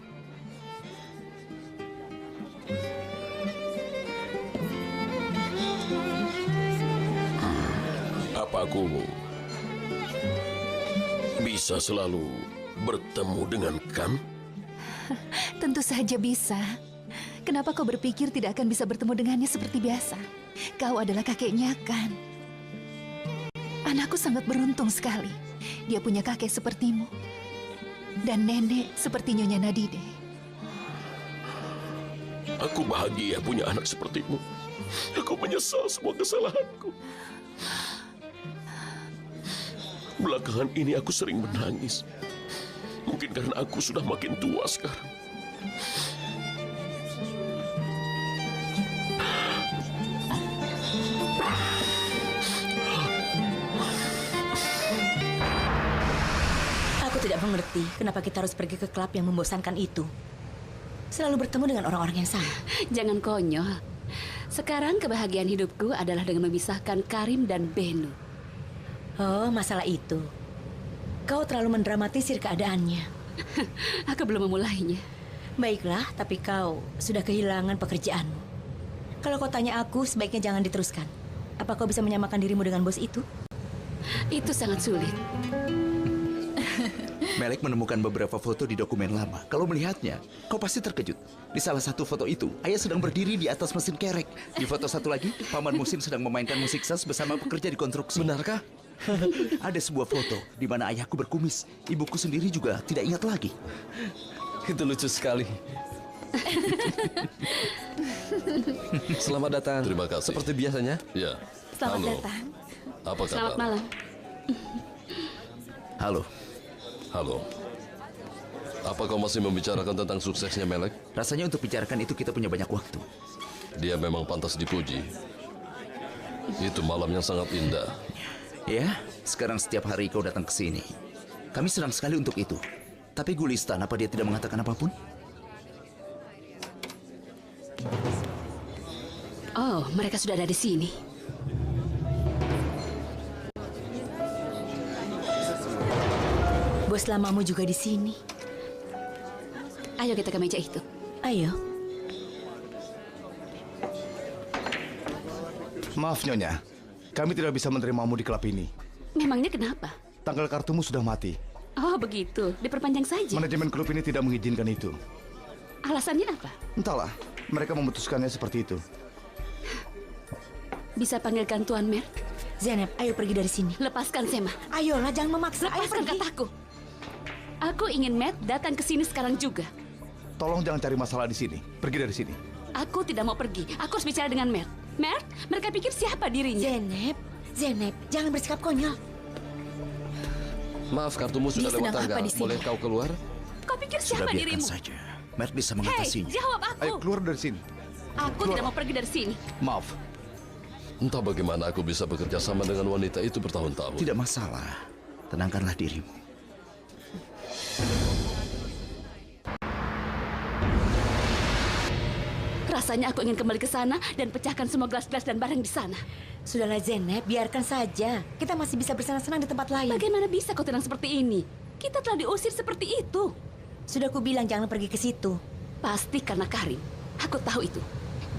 Apa aku bisa selalu bertemu dengan Kan? Tentu saja bisa. Kenapa kau berpikir tidak akan bisa bertemu dengannya seperti biasa? Kau adalah kakeknya, Kan. Anakku sangat beruntung sekali. Dia punya kakek sepertimu. Dan nenek seperti Nyonya Nadide. Aku bahagia punya anak sepertimu. Aku menyesal semua kesalahanku. Belakangan ini aku sering menangis. Mungkin karena aku sudah makin tua sekarang. Aku tidak mengerti kenapa kita harus pergi ke klub yang membosankan itu. Selalu bertemu dengan orang-orang yang sama. Jangan konyol. Sekarang kebahagiaan hidupku adalah dengan memisahkan Karim dan Benu. Oh, masalah itu. Kau terlalu mendramatisir keadaannya. Aku belum memulainya. Baiklah, tapi kau sudah kehilangan pekerjaanmu. Kalau kau tanya aku, sebaiknya jangan diteruskan. Apa kau bisa menyamakan dirimu dengan bos itu? Itu sangat sulit. Melek menemukan beberapa foto di dokumen lama. Kalau melihatnya, kau pasti terkejut. Di salah satu foto itu, ayah sedang berdiri di atas mesin kerek. Di foto satu lagi, Paman Musin sedang memainkan musik sas bersama pekerja di konstruksi. Benarkah? Ada sebuah foto di mana ayahku berkumis. Ibuku sendiri juga tidak ingat lagi. Itu lucu sekali. Selamat datang. Terima kasih. Seperti biasanya. Ya. Selamat Halo. datang. Apa kabar? Selamat malam. Halo. Halo. Apa kau masih membicarakan tentang suksesnya Melek? Rasanya untuk bicarakan itu kita punya banyak waktu. Dia memang pantas dipuji. Itu malam yang sangat indah. Ya, sekarang setiap hari kau datang ke sini. Kami senang sekali untuk itu. Tapi Gulistan, apa dia tidak mengatakan apapun? Oh, mereka sudah ada di sini. Bos lamamu juga di sini. Ayo kita ke meja itu. Ayo. Maaf Nyonya, kami tidak bisa menerimamu di klub ini. Memangnya kenapa? Tanggal kartumu sudah mati. Oh begitu, diperpanjang saja. Manajemen klub ini tidak mengizinkan itu. Alasannya apa? Entahlah, mereka memutuskannya seperti itu. Bisa panggilkan Tuan Mer? Zeynep, ayo pergi dari sini. Lepaskan Sema. Ayolah, jangan memaksa. Lepaskan kataku. Aku ingin Matt datang ke sini sekarang juga. Tolong jangan cari masalah di sini. Pergi dari sini. Aku tidak mau pergi. Aku harus bicara dengan Matt. Matt, mereka pikir siapa dirinya? Zeynep, jangan bersikap konyol. Maaf, kartumu sudah lewat tangga. Boleh kau keluar? Kau pikir siapa Sudah dirimu? biarkan saja. Mert bisa Hei, mengatasinya. jawab aku. Ayo keluar dari sini. Aku tidak mau pergi dari sini. Maaf. Entah bagaimana aku bisa bekerja sama dengan wanita itu bertahun-tahun. Tidak masalah. Tenangkanlah dirimu. Rasanya aku ingin kembali ke sana dan pecahkan semua gelas-gelas dan barang di sana. Sudahlah Zeynep, biarkan saja. Kita masih bisa bersenang-senang di tempat lain. Bagaimana bisa kau tenang seperti ini? Kita telah diusir seperti itu. Sudah kubilang jangan pergi ke situ. Pasti karena Karim. Aku tahu itu.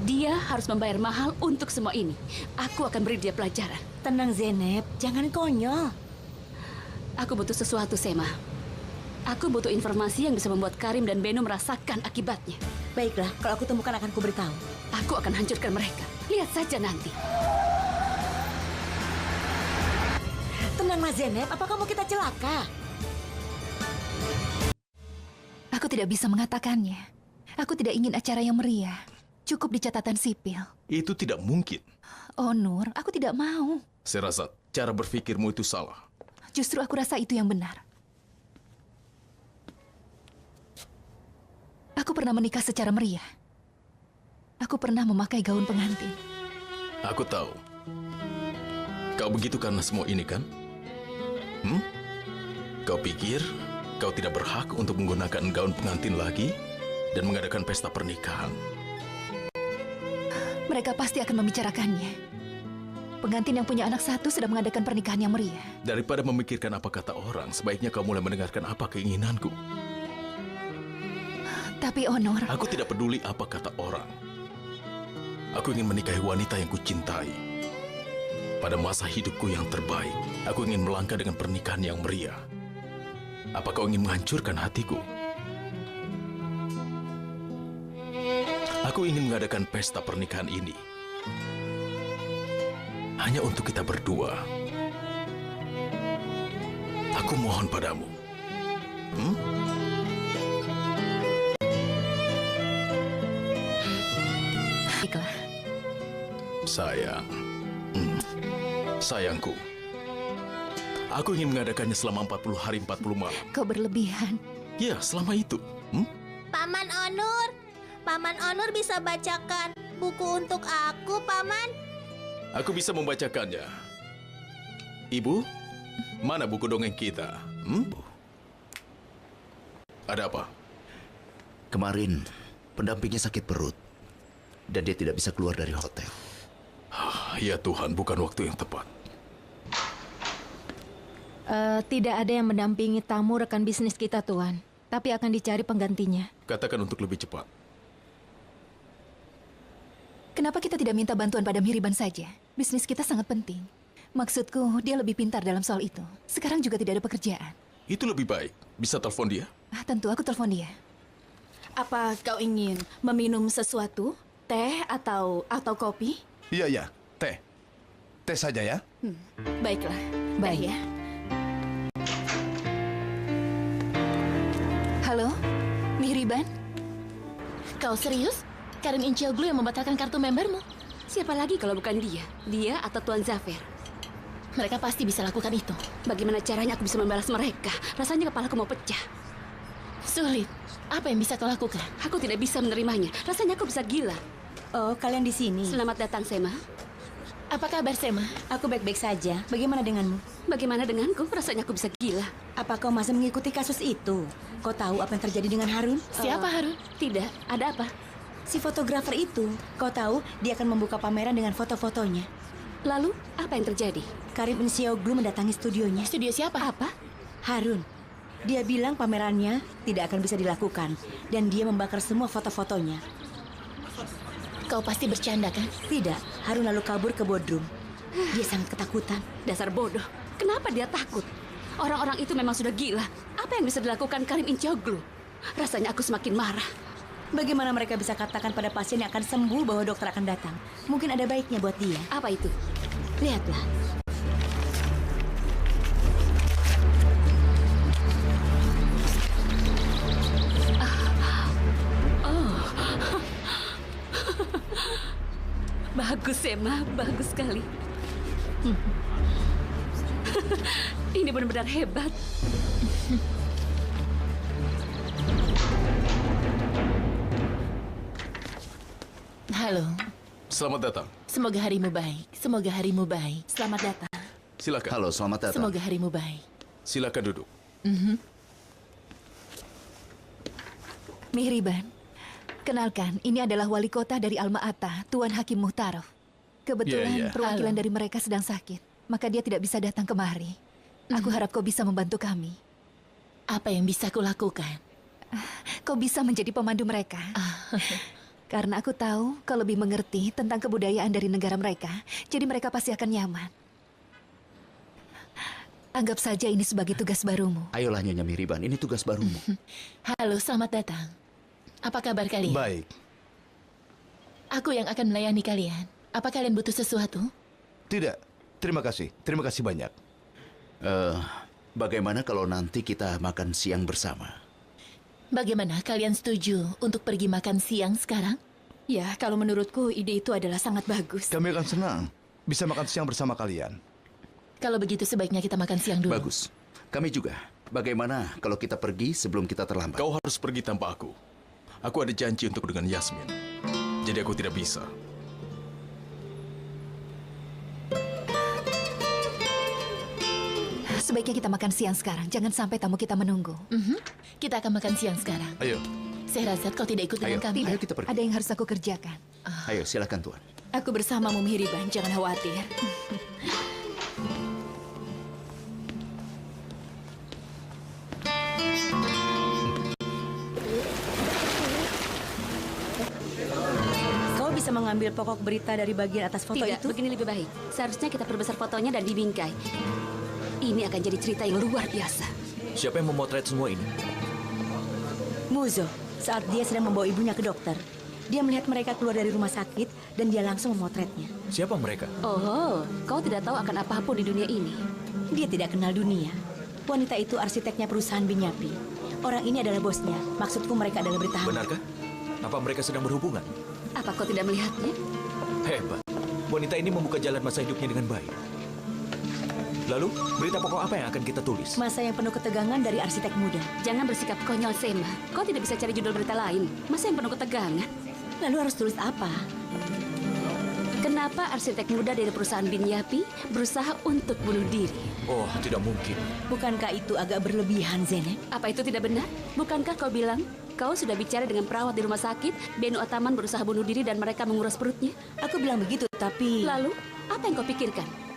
Dia harus membayar mahal untuk semua ini. Aku akan beri dia pelajaran. Tenang Zeynep, jangan konyol. Aku butuh sesuatu, Sema. Aku butuh informasi yang bisa membuat Karim dan Beno merasakan akibatnya. Baiklah, kalau aku temukan akan kuberitahu. Aku akan hancurkan mereka. Lihat saja nanti. Tenanglah Zeynep, apakah mau kita celaka? Aku tidak bisa mengatakannya. Aku tidak ingin acara yang meriah. Cukup di catatan sipil. Itu tidak mungkin. Oh Nur, aku tidak mau. Saya rasa cara berpikirmu itu salah. Justru aku rasa itu yang benar. Aku pernah menikah secara meriah. Aku pernah memakai gaun pengantin. Aku tahu. Kau begitu karena semua ini, kan? Kau pikir kau tidak berhak untuk menggunakan gaun pengantin lagi dan mengadakan pesta pernikahan? Mereka pasti akan membicarakannya. Pengantin yang punya anak satu sedang mengadakan pernikahan yang meriah. Daripada memikirkan apa kata orang, sebaiknya kau mulai mendengarkan apa keinginanku. Tapi Honor... Aku tidak peduli apa kata orang. Aku ingin menikahi wanita yang kucintai. Pada masa hidupku yang terbaik, aku ingin melangkah dengan pernikahan yang meriah. Apa kau ingin menghancurkan hatiku? Aku ingin mengadakan pesta pernikahan ini hanya untuk kita berdua. Aku mohon padamu. Baiklah. Sayang. Sayangku. Aku ingin mengadakannya selama 40 hari 40 malam. Kau berlebihan. Ya, selama itu. Paman Onur. Paman Onur bisa bacakan buku untuk aku, Paman? Aku bisa membacakannya. Ibu, mana buku dongeng kita? Ada apa? Kemarin, pendampingnya sakit perut. Dan dia tidak bisa keluar dari hotel. Ya Tuhan, bukan waktu yang tepat. Tidak ada yang mendampingi tamu rekan bisnis kita, Tuan. Tapi akan dicari penggantinya. Katakan untuk lebih cepat. Kenapa kita tidak minta bantuan pada Mihriban saja? Bisnis kita sangat penting. Maksudku, dia lebih pintar dalam soal itu. Sekarang juga tidak ada pekerjaan. Itu lebih baik. Bisa telepon dia? Tentu, aku telepon dia. Apa kau ingin meminum sesuatu? Teh atau kopi? Iya, teh. Teh saja ya. Baiklah. Baik ya. Halo, Mihriban? Kau serius? Karim Intioglu yang membatalkan kartu membermu? Siapa lagi kalau bukan dia? Dia atau Tuan Zafer? Mereka pasti bisa lakukan itu. Bagaimana caranya aku bisa membalas mereka? Rasanya kepalaku mau pecah. Sulit. Apa yang bisa kau lakukan? Aku tidak bisa menerimanya. Rasanya aku bisa gila. Oh, kalian di sini. Selamat datang, Sema. Apa kabar, Sema? Aku baik-baik saja. Bagaimana denganmu? Bagaimana denganku? Rasanya aku bisa gila. Apa kau masih mengikuti kasus itu? Kau tahu apa yang terjadi dengan Harun? Siapa Harun? Tidak. Ada apa? Si fotografer itu. Kau tahu dia akan membuka pameran dengan foto-fotonya. Lalu, apa yang terjadi? Karim Intioglu mendatangi studionya. Studio siapa? Apa? Harun. Dia bilang pamerannya tidak akan bisa dilakukan dan dia membakar semua foto-fotonya. Kau pasti bercanda, kan? Tidak, Harun lalu kabur ke bodrum. Dia sangat ketakutan. Dasar bodoh. Kenapa dia takut? Orang-orang itu memang sudah gila. Apa yang bisa dilakukan Karim Incoglu? Rasanya aku semakin marah. Bagaimana mereka bisa katakan pada pasien yang akan sembuh bahwa dokter akan datang? Mungkin ada baiknya buat dia. Apa itu? Lihatlah. Bagus, Emma. Bagus sekali. Ini benar-benar hebat. Halo. Selamat datang. Semoga harimu baik. Semoga harimu baik. Selamat datang. Silakan. Halo, selamat datang. Semoga harimu baik. Silakan duduk. Mihriban, kenalkan, ini adalah wali kota dari Alma-Ata, Tuan Hakim Muhtarof. Kebetulan perwakilan dari mereka sedang sakit, maka dia tidak bisa datang kemari. Aku harap kau bisa membantu kami. Apa yang bisa kulakukan? Kau bisa menjadi pemandu mereka. Karena aku tahu kau lebih mengerti tentang kebudayaan dari negara mereka, jadi mereka pasti akan nyaman. Anggap saja ini sebagai tugas barumu. Ayolah Nyonya Mihriban, ini tugas barumu. Halo, selamat datang. Apa kabar kalian? Baik. Aku yang akan melayani kalian. Apa kalian butuh sesuatu? Tidak, terima kasih. Terima kasih banyak. Bagaimana kalau nanti kita makan siang bersama? Bagaimana kalian setuju untuk pergi makan siang sekarang? Ya, kalau menurutku ide itu adalah sangat bagus. Kami akan senang bisa makan siang bersama kalian. Kalau begitu sebaiknya kita makan siang dulu. Bagus. Kami juga. Bagaimana kalau kita pergi sebelum kita terlambat? Kau harus pergi tanpa aku. Aku ada janji untuk dengan Yasmin. Jadi aku tidak bisa. Sebaiknya kita makan siang sekarang. Jangan sampai tamu kita menunggu. Kita akan makan siang sekarang. Ayo. Sehrazad, kau tidak ikut dengan kami? Tidak, kita pergi. ada yang harus aku kerjakan. Ayo, silakan Tuan. Aku bersamamu, Mihriban. Jangan khawatir. Kau bisa mengambil pokok berita dari bagian atas foto Tidak, itu? begini lebih baik. Seharusnya kita perbesar fotonya dan dibingkai. Ini akan jadi cerita yang luar biasa. Siapa yang memotret semua ini? Muzo, saat dia sedang membawa ibunya ke dokter, dia melihat mereka keluar dari rumah sakit dan dia langsung memotretnya. Siapa mereka? Oh, kau tidak tahu akan apapun di dunia ini. Dia tidak kenal dunia. Wanita itu arsiteknya perusahaan Binyapi. Orang ini adalah bosnya. Maksudku mereka adalah bertahan. Benarkah? Apa mereka sedang berhubungan? Apa kau tidak melihatnya? Hebat. Wanita ini membuka jalan masa hidupnya dengan baik. Lalu, berita pokok apa yang akan kita tulis? Masa yang penuh ketegangan dari arsitek muda. Jangan bersikap konyol, Sema. Kau tidak bisa cari judul berita lain. Masa yang penuh ketegangan? Lalu harus tulis apa? Kenapa arsitek muda dari perusahaan Binyapi berusaha untuk bunuh diri? Oh, tidak mungkin. Bukankah itu agak berlebihan, Zeynep? Apa itu tidak benar? Bukankah kau bilang kau sudah bicara dengan perawat di rumah sakit, Benu Ataman berusaha bunuh diri dan mereka menguras perutnya? Aku bilang begitu, tapi... Lalu, apa yang kau pikirkan?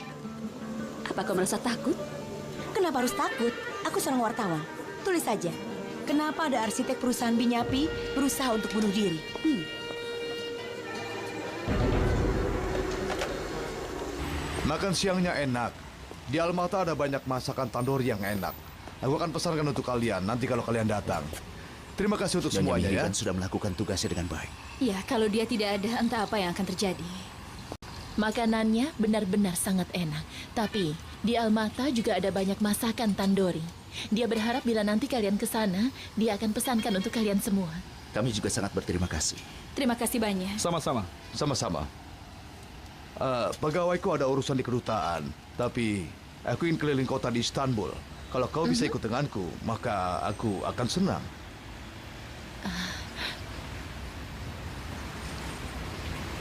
Apa kau merasa takut? Kenapa harus takut? Aku seorang wartawan. Tulis saja. Kenapa ada arsitek perusahaan Binyapi berusaha untuk bunuh diri? Makan siangnya enak. Di Almata ada banyak masakan tandoori yang enak. Aku akan pesankan untuk kalian nanti kalau kalian datang. Terima kasih untuk Nyonya semuanya ya. Mihriban sudah melakukan tugasnya dengan baik. Ya, kalau dia tidak ada, entah apa yang akan terjadi. Makanannya benar-benar sangat enak. Tapi di Almata juga ada banyak masakan tandoori. Dia berharap bila nanti kalian ke sana, dia akan pesankan untuk kalian semua. Kami juga sangat berterima kasih. Terima kasih banyak. Sama-sama. Sama-sama. Pegawaiku ada urusan di kedutaan, tapi aku ingin keliling kota di Istanbul. Kalau kau bisa ikut denganku, maka aku akan senang.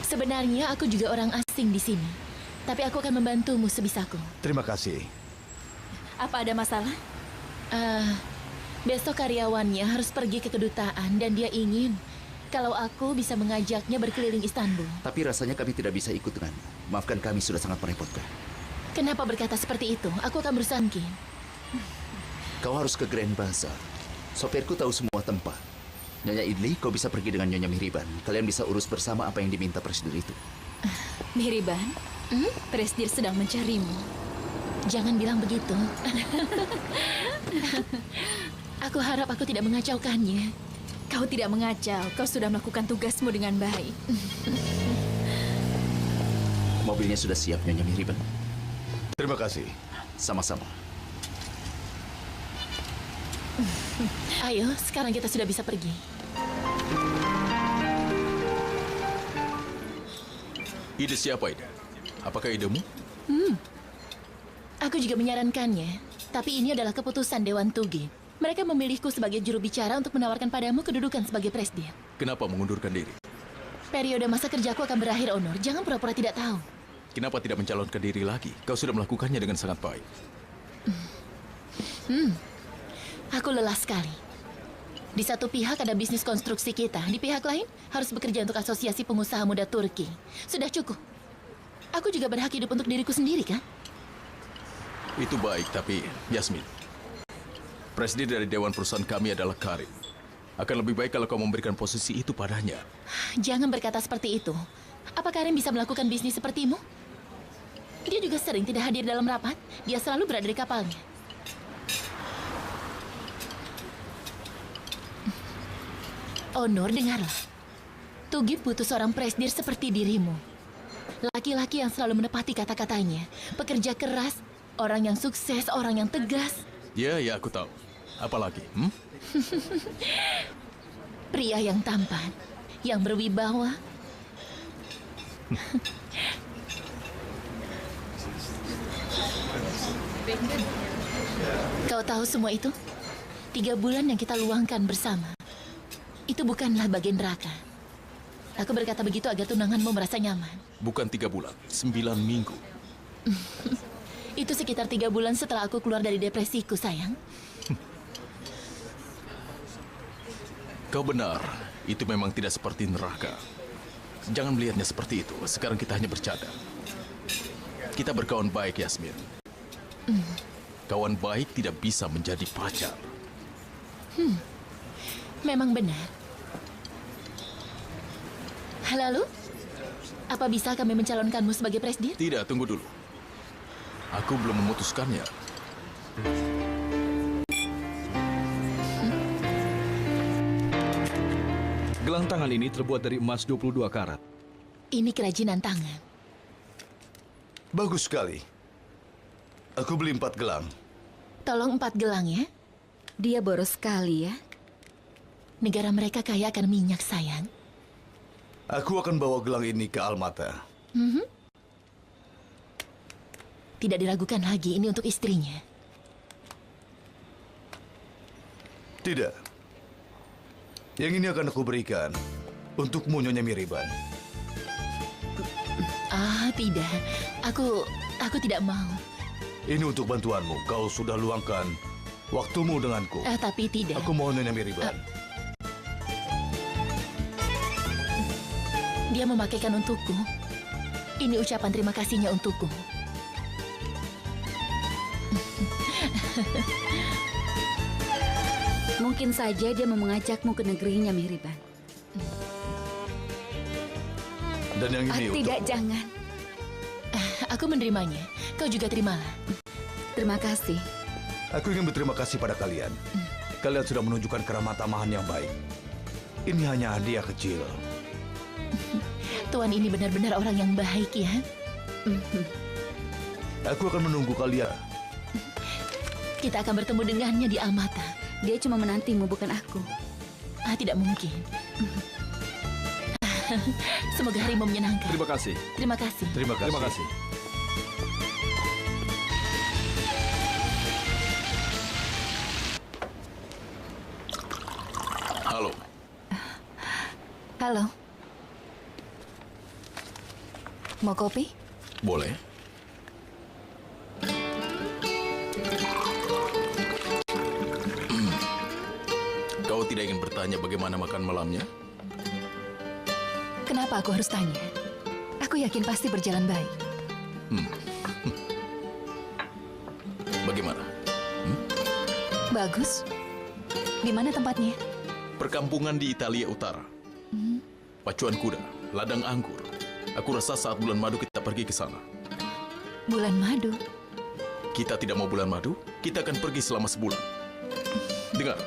Sebenarnya aku juga orang asing di sini. Tapi aku akan membantumu sebisaku. Terima kasih. Apa ada masalah? Besok karyawannya harus pergi ke kedutaan dan dia ingin kalau aku bisa mengajaknya berkeliling Istanbul. Tapi rasanya kami tidak bisa ikut denganmu. Maafkan kami sudah sangat merepotkan. Kenapa berkata seperti itu? Aku akan berusaha mungkin. Kau harus ke Grand Bazaar. Sopirku tahu semua tempat. Nyonya Idli, kau bisa pergi dengan Nyonya Mihriban. Kalian bisa urus bersama apa yang diminta Presdir itu. Mihriban, Presdir sedang mencarimu. Jangan bilang begitu. Aku harap aku tidak mengacaukannya. Kau tidak mengacau, kau sudah melakukan tugasmu dengan baik. Mobilnya sudah siap, Nyonya Mihriban. Terima kasih. Sama-sama. Ayo, sekarang kita sudah bisa pergi. Ide siapa ini? Apakah idemu? Aku juga menyarankannya. Tapi ini adalah keputusan Dewan Tugi. Mereka memilihku sebagai juru bicara untuk menawarkan padamu kedudukan sebagai presiden. Kenapa mengundurkan diri? Periode masa kerjaku akan berakhir, Onur. Jangan pura-pura tidak tahu. Kenapa tidak mencalonkan diri lagi? Kau sudah melakukannya dengan sangat baik. Aku lelah sekali. Di satu pihak ada bisnis konstruksi kita, di pihak lain harus bekerja untuk Asosiasi Pengusaha Muda Turki. Sudah cukup. Aku juga berhak hidup untuk diriku sendiri, kan? Itu baik, tapi Yasmin, presiden dari Dewan Perusahaan kami adalah Karim. Akan lebih baik kalau kau memberikan posisi itu padanya. Jangan berkata seperti itu. Apa Karim bisa melakukan bisnis sepertimu? Dia juga sering tidak hadir dalam rapat. Dia selalu berada di kapalnya. Onur, dengarlah. Tugi butuh seorang presdir seperti dirimu. Laki-laki yang selalu menepati kata-katanya. Pekerja keras, orang yang sukses, orang yang tegas. Ya, aku tahu. Apalagi? Pria yang tampan, yang berwibawa. Kau tahu semua itu? 3 bulan yang kita luangkan bersama. Itu bukanlah bagian neraka. Aku berkata begitu agar tunanganmu merasa nyaman. Bukan 3 bulan, 9 minggu. Itu sekitar 3 bulan setelah aku keluar dari depresiku, sayang. Kau benar, itu memang tidak seperti neraka. Jangan melihatnya seperti itu. Sekarang kita hanya bercanda. Kita berkawan baik, Yasmin. Kawan baik tidak bisa menjadi pacar. Memang benar. Lalu, apa bisa kami mencalonkanmu sebagai presdir? Tidak, tunggu dulu. Aku belum memutuskannya. Gelang tangan ini terbuat dari emas 22 karat. Ini kerajinan tangan. Bagus sekali. Aku beli 4 gelang. Tolong 4 gelang ya. Dia boros sekali ya. Negara mereka kaya akan minyak, sayang. Aku akan bawa gelang ini ke Almata. Tidak diragukan lagi, ini untuk istrinya. Tidak. Yang ini akan aku berikan untukmu, Nyonya Mihriban. Tidak. Aku tidak mau. Ini untuk bantuanmu. Kau sudah luangkan waktumu denganku. Tapi tidak. Aku mohon, Nyonya Mihriban. Dia memakaikan untukku. Ini ucapan terima kasihnya untukku. Mungkin saja dia mau mengajakmu ke negerinya, Mihriban. Dan yang ini tidak, jangan. Aku menerimanya. Kau juga terimalah. Terima kasih. Aku ingin berterima kasih pada kalian. Kalian sudah menunjukkan keramat tamahan yang baik. Ini hanya hadiah kecil. Tuan ini benar-benar orang yang baik ya. Aku akan menunggu kalian. Kita akan bertemu dengannya di Almata. Dia cuma menantimu, bukan aku. Tidak mungkin. Semoga harimu menyenangkan. Terima kasih. Terima kasih. Terima kasih. Terima kasih. Halo. Halo. Mau kopi? Boleh. Kau tidak ingin bertanya bagaimana makan malamnya? Kenapa aku harus tanya? Aku yakin pasti berjalan baik. Bagaimana? Bagus. Di mana tempatnya? Perkampungan di Italia Utara. Pacuan kuda, ladang anggur. Aku rasa saat bulan madu kita pergi ke sana. Bulan madu? Kita tidak mau bulan madu, kita akan pergi selama sebulan. Dengar.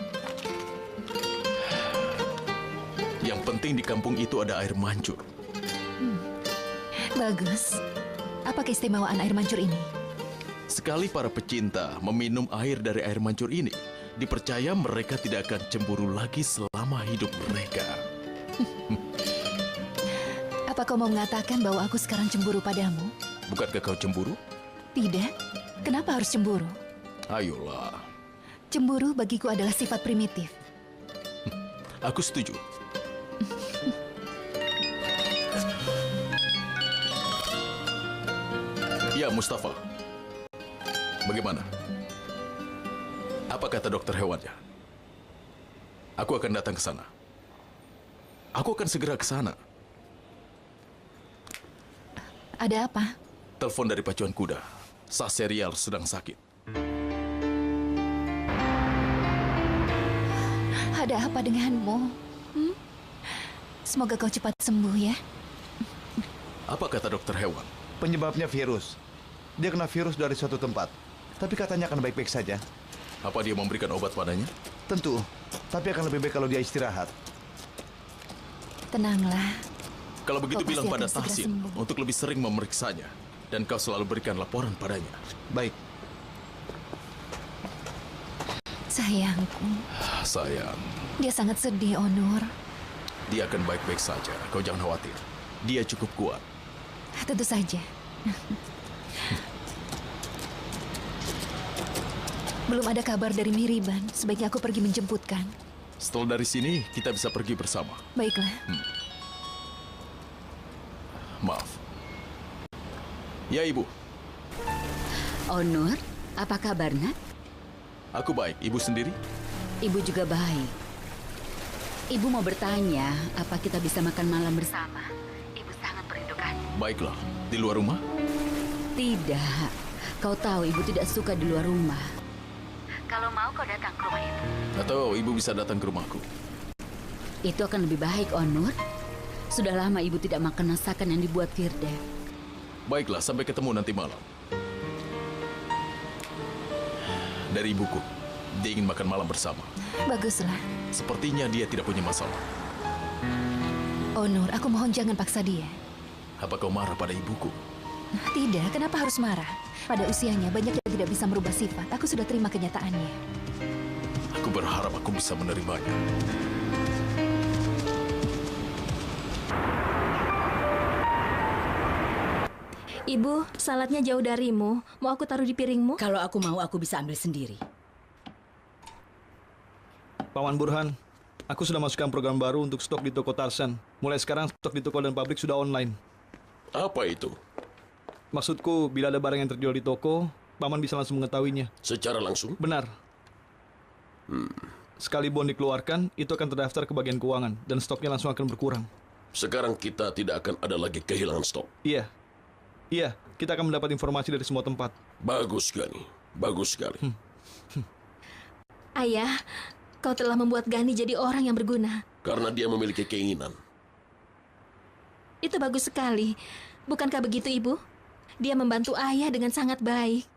Yang penting di kampung itu ada air mancur. Bagus. Apa keistimewaan air mancur ini? Sekali para pecinta meminum air dari air mancur ini, dipercaya mereka tidak akan cemburu lagi selama hidup mereka. Apa kau mau mengatakan bahwa aku sekarang cemburu padamu? Bukankah kau cemburu? Tidak. Kenapa harus cemburu? Ayolah. Cemburu bagiku adalah sifat primitif. Aku setuju. Ya, Mustafa. Bagaimana? Apa kata dokter hewannya? Aku akan datang ke sana. Aku akan segera ke sana. Ada apa? Telepon dari pacuan kuda. Sah serial sedang sakit. Ada apa denganmu? Semoga kau cepat sembuh ya. Apa kata dokter hewan? Penyebabnya virus. Dia kena virus dari suatu tempat. Tapi katanya akan baik-baik saja. Apa dia memberikan obat padanya? Tentu. Tapi akan lebih baik kalau dia istirahat. Tenanglah. Kalau begitu Kau bilang pasti pada akan segera Tahsin sembuh. untuk lebih sering memeriksanya. Dan kau selalu berikan laporan padanya. Baik. Sayangku. Sayang, Dia sangat sedih, Onur. dia akan baik-baik saja. Kau jangan khawatir. Dia cukup kuat. Tentu saja. Belum ada kabar dari Miriban. Sebaiknya aku pergi menjemputkan. Setelah dari sini, kita bisa pergi bersama. Baiklah. Maaf. Ya, Ibu. Onur, apa kabar, Nak? Aku baik. Ibu sendiri? Ibu juga baik. Ibu mau bertanya, apa kita bisa makan malam bersama? Ibu sangat merindukan. Baiklah. Di luar rumah? Tidak. Kau tahu ibu tidak suka di luar rumah. Kalau mau kau datang ke rumah itu. Atau ibu bisa datang ke rumahku? Itu akan lebih baik, Onur. Sudah lama ibu tidak makan masakan yang dibuat Firda. Baiklah, sampai ketemu nanti malam. Dari ibuku, dia ingin makan malam bersama. Baguslah. Sepertinya dia tidak punya masalah. Onur, aku mohon jangan paksa dia. Apa kau marah pada ibuku? Tidak, kenapa harus marah? Pada usianya, banyak yang tidak bisa merubah sifat. Aku sudah terima kenyataannya. Aku berharap aku bisa menerimanya. Ibu, saladnya jauh darimu. Mau aku taruh di piringmu? Kalau aku mau, aku bisa ambil sendiri. Paman Burhan, aku sudah masukkan program baru untuk stok di toko Tarsan. Mulai sekarang stok di toko dan pabrik sudah online. Apa itu? Maksudku, bila ada barang yang terjual di toko, Paman bisa langsung mengetahuinya. Secara langsung? Benar. Sekali bon dikeluarkan, itu akan terdaftar ke bagian keuangan, dan stoknya langsung akan berkurang. Sekarang kita tidak akan ada lagi kehilangan stok. Iya. Iya, kita akan mendapat informasi dari semua tempat. Bagus, Gani. Bagus sekali. Ayah, kau telah membuat Gani jadi orang yang berguna. Karena dia memiliki keinginan. Itu bagus sekali. Bukankah begitu, Ibu? Dia membantu ayah dengan sangat baik.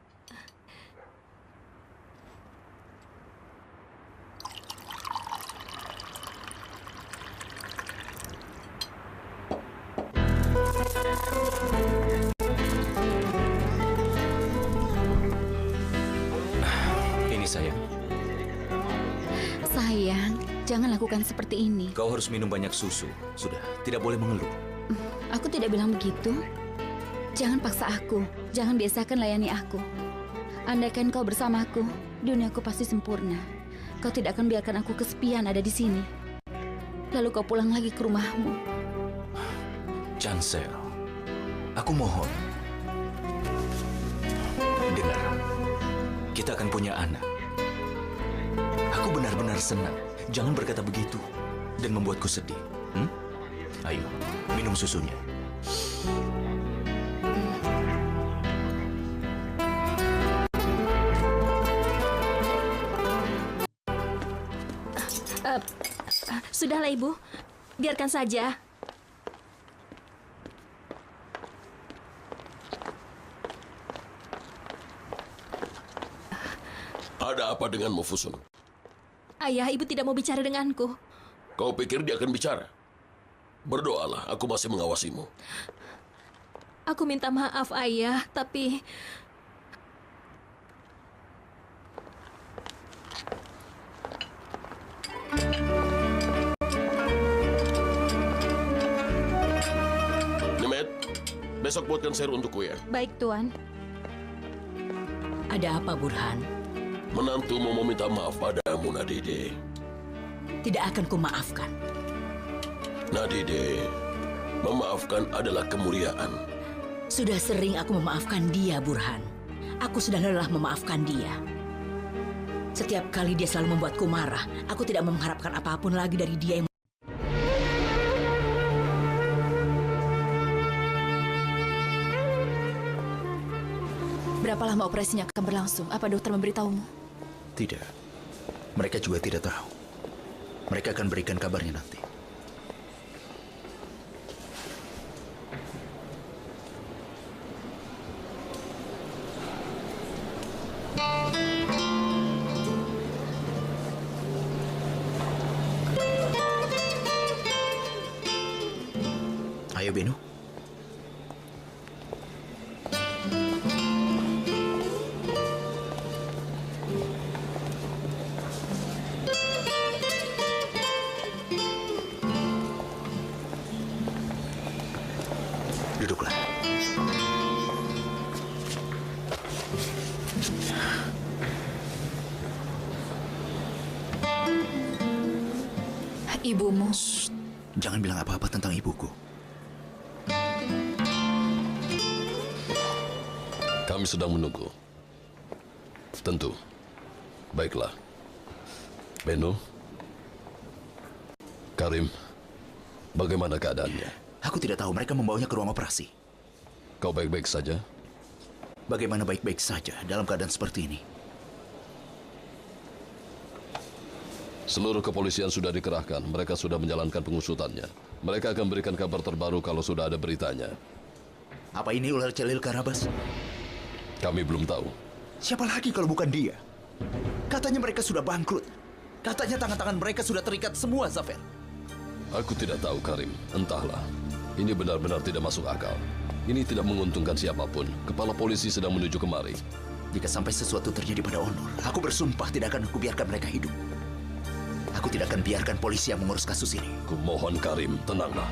Ini sayang, Sayang, jangan lakukan seperti ini. kau harus minum banyak susu. Sudah, tidak boleh mengeluh. Aku tidak bilang begitu. Jangan paksa aku. Jangan biasakan layani aku. Andaikan kau bersamaku, duniaku pasti sempurna. Kau tidak akan biarkan aku kesepian ada di sini. Lalu kau pulang lagi ke rumahmu. Chancel, aku mohon. Dengar, kita akan punya anak. Aku benar-benar senang. Jangan berkata begitu dan membuatku sedih. Ayo, minum susunya. Sudahlah, Ibu. Biarkan saja. Ada apa denganmu, Fusun? Ayah, Ibu tidak mau bicara denganku. Kau pikir dia akan bicara? Berdoalah, aku masih mengawasimu. Aku minta maaf, Ayah, tapi... Nemet, besok buatkan seru untukku ya. Baik, Tuan. Ada apa, Burhan? Menantumu meminta maaf padamu, Nadide. Tidak akan kumaafkan. Nadide, memaafkan adalah kemuliaan. Sudah sering aku memaafkan dia, Burhan. Aku sudah lelah memaafkan dia. Setiap kali dia selalu membuatku marah, aku tidak mengharapkan apapun lagi dari dia yang... Berapa lama operasinya akan berlangsung? Apa dokter memberitahumu? Tidak. Mereka juga tidak tahu. Mereka akan berikan kabarnya nanti. Ayo, Beno. Duduklah. Ibumu. Shh, jangan bilang apa-apa tentang ibuku. Kami sedang menunggu. Tentu. Baiklah. Beno. Karim. Bagaimana keadaannya? Aku tidak tahu, mereka membawanya ke ruang operasi. Kau baik-baik saja? Bagaimana baik-baik saja dalam keadaan seperti ini? Seluruh kepolisian sudah dikerahkan. Mereka sudah menjalankan pengusutannya. Mereka akan berikan kabar terbaru kalau sudah ada beritanya. Apa ini ular Celil Karabas? Kami belum tahu. Siapa lagi kalau bukan dia? Katanya mereka sudah bangkrut. Katanya tangan-tangan mereka sudah terikat semua, Zafir. Aku tidak tahu, Karim. Entahlah. Ini benar-benar tidak masuk akal. Ini tidak menguntungkan siapapun. Kepala polisi sedang menuju kemari. Jika sampai sesuatu terjadi pada Onur, aku bersumpah tidak akan aku biarkan mereka hidup. Aku tidak akan biarkan polisi yang mengurus kasus ini. Kumohon, Karim, tenanglah.